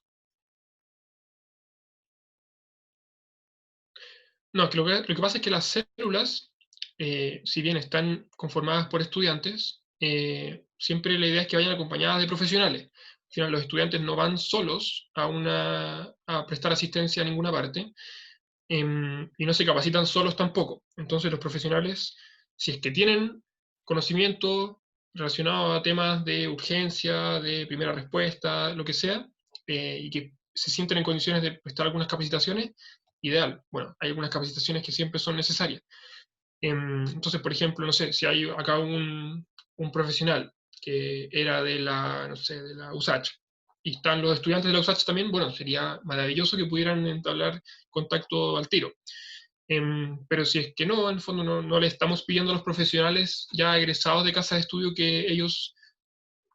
Speaker 1: No, es que lo que pasa es que las células si bien están conformadas por estudiantes, siempre la idea es que vayan acompañadas de profesionales. Al final, los estudiantes no van solos a prestar asistencia a ninguna parte, y no se capacitan solos tampoco. Entonces, los profesionales, si es que tienen conocimiento relacionado a temas de urgencia, de primera respuesta, lo que sea, y que se sienten en condiciones de prestar algunas capacitaciones, ideal. Bueno, hay algunas capacitaciones que siempre son necesarias. Entonces, por ejemplo, no sé, si hay acá un profesional que era de la, no sé, de la USACH, y están los estudiantes de la USACH también, bueno, sería maravilloso que pudieran entablar contacto al tiro. Pero si es que no, en el fondo no le estamos pidiendo a los profesionales ya egresados de casa de estudio que ellos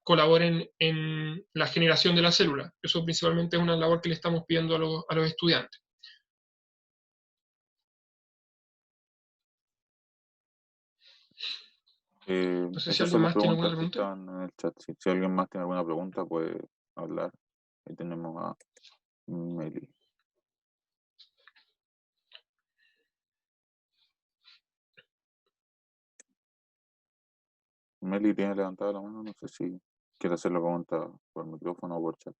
Speaker 1: colaboren en la generación de la célula. Eso principalmente es una labor que le estamos pidiendo a los estudiantes. No sé si
Speaker 2: Esas
Speaker 1: alguien
Speaker 2: son las
Speaker 1: más tiene alguna
Speaker 2: preguntas que
Speaker 1: pregunta.
Speaker 2: están en el chat. Si alguien más tiene alguna pregunta, puede hablar. Ahí tenemos a Meli. Meli tiene levantada la mano, no sé si quiere hacer la pregunta por micrófono o por chat.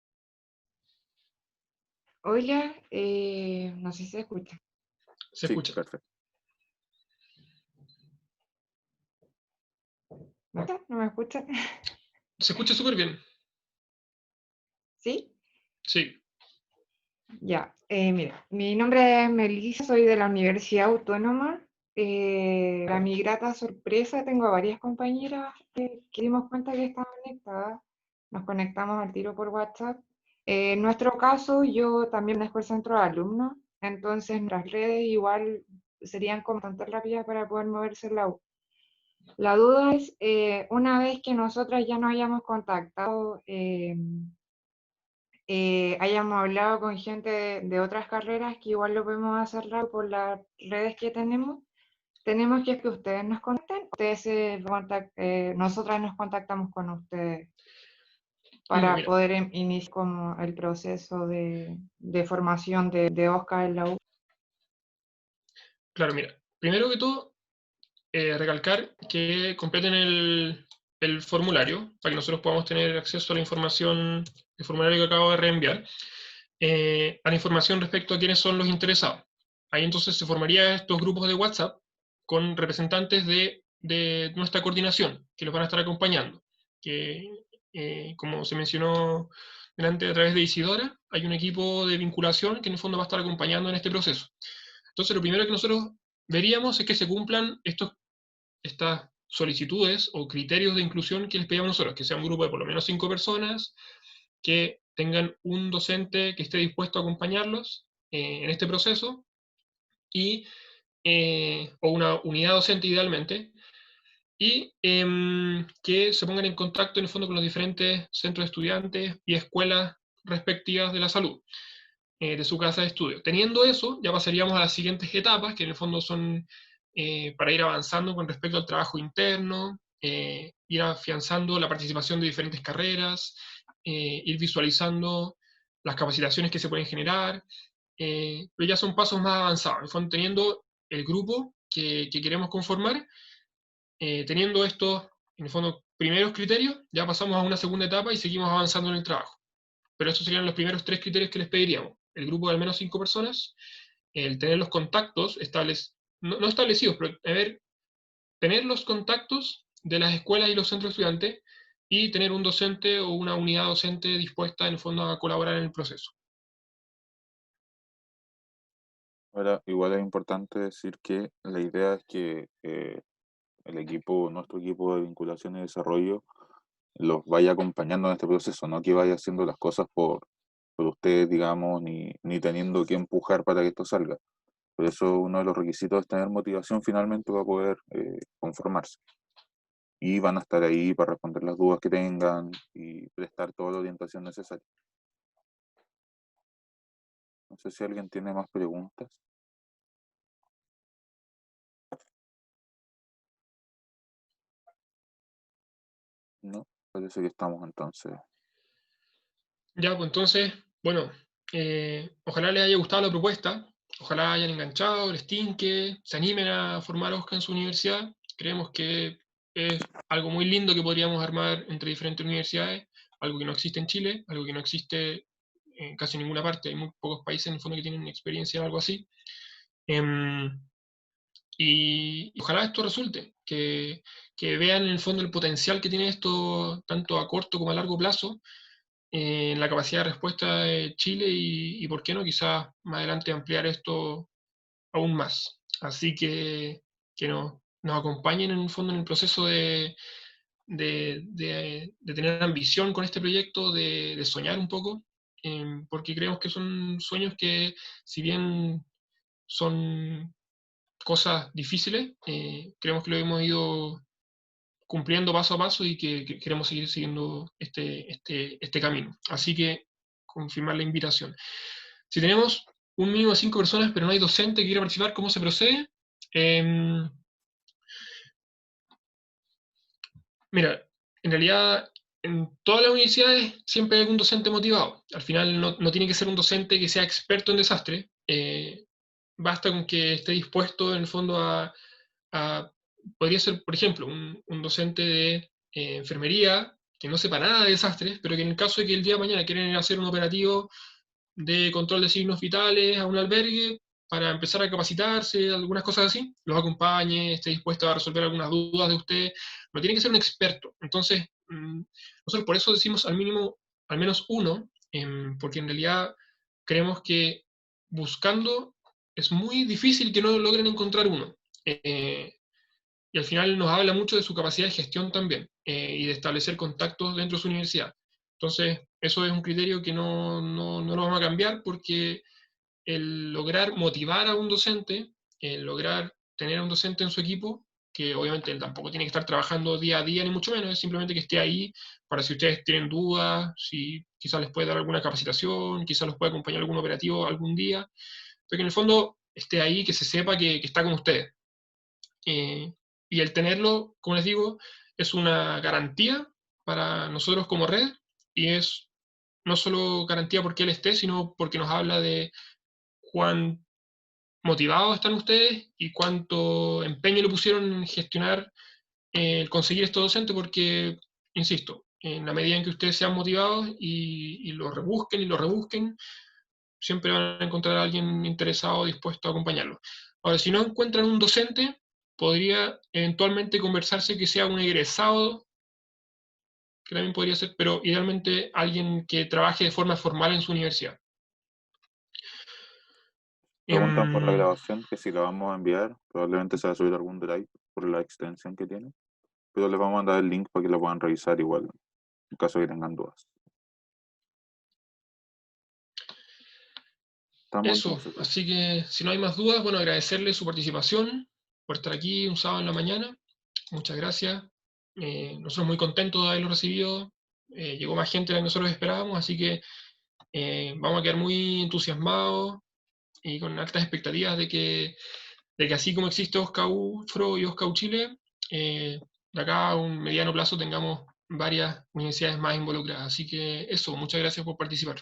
Speaker 5: Hola, no sé si se escucha.
Speaker 1: Se
Speaker 2: Sí,
Speaker 1: escucha.
Speaker 2: perfecto.
Speaker 5: ¿No? ¿No me escucha?
Speaker 1: Se escucha súper bien.
Speaker 5: ¿Sí?
Speaker 1: Sí.
Speaker 5: Ya, mira, mi nombre es Melissa, soy de la Universidad Autónoma. Para mi grata sorpresa, tengo a varias compañeras que dimos cuenta que estaban conectadas. Nos conectamos al tiro por WhatsApp. En nuestro caso, yo también dejo el centro de alumnos, entonces nuestras redes igual serían como bastante rápidas para poder moverse en la U. La duda es, una vez que nosotras ya nos hayamos contactado, hayamos hablado con gente de otras carreras, que igual lo podemos hacer rápido por las redes que tenemos que ustedes nos contacten, nosotras nos contactamos con ustedes
Speaker 1: No,
Speaker 5: para
Speaker 1: mira,
Speaker 5: poder iniciar como el proceso de formación de Oscar en la U.
Speaker 1: claro, mira. Primero que todo, recalcar que completen el formulario para que nosotros podamos tener acceso a la información, el formulario que acabo de reenviar, a la información respecto a quiénes son los interesados. Ahí entonces se formarían estos grupos de WhatsApp con representantes de nuestra coordinación, que los van a estar acompañando. Que, como se mencionó delante a través de Isidora, hay un equipo de vinculación que en el fondo va a estar acompañando en este proceso. Entonces, lo primero que nosotros veríamos es que se cumplan estas solicitudes o criterios de inclusión que les pedíamos nosotros, que sea un grupo de por lo menos 5 personas, que tengan un docente que esté dispuesto a acompañarlos en este proceso, y, o una unidad docente idealmente, y que se pongan en contacto en el fondo con los diferentes centros de estudiantes y escuelas respectivas de la salud, de su casa de estudio. Teniendo eso, ya pasaríamos a las siguientes etapas, que en el fondo son para ir avanzando con respecto al trabajo interno, ir afianzando la participación de diferentes carreras, ir visualizando las capacitaciones que se pueden generar, pero ya son pasos más avanzados. En el fondo, teniendo el grupo que queremos conformar, teniendo estos, en el fondo, primeros criterios, ya pasamos a una segunda etapa y seguimos avanzando en el trabajo. Pero estos serían los primeros 3 criterios que les pediríamos. El grupo de al menos 5 personas, el tener los contactos no establecidos, pero tener los contactos de las escuelas y los centros estudiantes, y tener un docente o una unidad docente dispuesta en el fondo a colaborar en el proceso.
Speaker 2: Ahora, igual es importante decir que la idea es que nuestro equipo de vinculación y desarrollo, los vaya acompañando en este proceso, no que vaya haciendo las cosas por ustedes, digamos, ni teniendo que empujar para que esto salga. Por eso uno de los requisitos es tener motivación finalmente para poder conformarse. Y van a estar ahí para responder las dudas que tengan y prestar toda la orientación necesaria. No sé si alguien tiene más preguntas. No, parece que estamos entonces.
Speaker 1: Ya, pues entonces, bueno, ojalá les haya gustado la propuesta, ojalá hayan enganchado, les tinque, se animen a formar OSCA en su universidad. Creemos que es algo muy lindo que podríamos armar entre diferentes universidades, algo que no existe en Chile, algo que no existe en casi ninguna parte. Hay muy pocos países en el fondo que tienen experiencia en algo así. Y ojalá esto resulte, que vean en el fondo el potencial que tiene esto, tanto a corto como a largo plazo, en la capacidad de respuesta de Chile y por qué no, quizás más adelante ampliar esto aún más. Así que nos acompañen en el fondo en el proceso de tener ambición con este proyecto, de soñar un poco, porque creemos que son sueños que, si bien son cosas difíciles, creemos que lo hemos ido cumpliendo paso a paso y que queremos seguir siguiendo este camino. Así que confirmar la invitación. Si tenemos un mínimo de 5 personas, pero no hay docente que quiera participar, ¿cómo se procede? Mira, en realidad en todas las universidades siempre hay un docente motivado. Al final no tiene que ser un docente que sea experto en desastre. Basta con que esté dispuesto en el fondo podría ser, por ejemplo, un docente de enfermería que no sepa nada de desastres, pero que en el caso de que el día de mañana quieren hacer un operativo de control de signos vitales a un albergue para empezar a capacitarse, algunas cosas así, los acompañe, esté dispuesto a resolver algunas dudas de usted. No tiene que ser un experto. Entonces, nosotros por eso decimos al mínimo, al menos uno, porque en realidad creemos que buscando es muy difícil que no logren encontrar uno. Y al final nos habla mucho de su capacidad de gestión también, y de establecer contactos dentro de su universidad. Entonces, eso es un criterio que no lo vamos a cambiar, porque el lograr motivar a un docente, el lograr tener a un docente en su equipo, que obviamente él tampoco tiene que estar trabajando día a día, ni mucho menos, es simplemente que esté ahí para si ustedes tienen dudas, si quizás les puede dar alguna capacitación, quizás los puede acompañar a algún operativo algún día, pero que en el fondo esté ahí, que se sepa que está con ustedes. Y el tenerlo, como les digo, es una garantía para nosotros como red, y es no solo garantía porque él esté, sino porque nos habla de cuán motivados están ustedes y cuánto empeño le pusieron en gestionar el conseguir estos docentes, porque, insisto, en la medida en que ustedes sean motivados y lo rebusquen, siempre van a encontrar a alguien interesado, dispuesto a acompañarlo. Ahora, si no encuentran un docente, podría eventualmente conversarse que sea un egresado, que también podría ser, pero idealmente alguien que trabaje de forma formal en su universidad.
Speaker 2: Preguntan por la grabación, que si la vamos a enviar, probablemente se va a subir algún drive por la extensión que tiene, pero les vamos a mandar el link para que lo puedan revisar igual, en caso de que tengan dudas. Estamos
Speaker 1: Eso,
Speaker 2: entonces.
Speaker 1: así que si no hay más dudas, bueno, agradecerle su participación por estar aquí un sábado en la mañana. Muchas gracias. Nosotros muy contentos de haberlo recibido. Llegó más gente de la que nosotros esperábamos, así que vamos a quedar muy entusiasmados y con altas expectativas de que así como existe OSCA UFRO y OSCA Chile, de acá a un mediano plazo tengamos varias universidades más involucradas. Así que eso, muchas gracias por participar.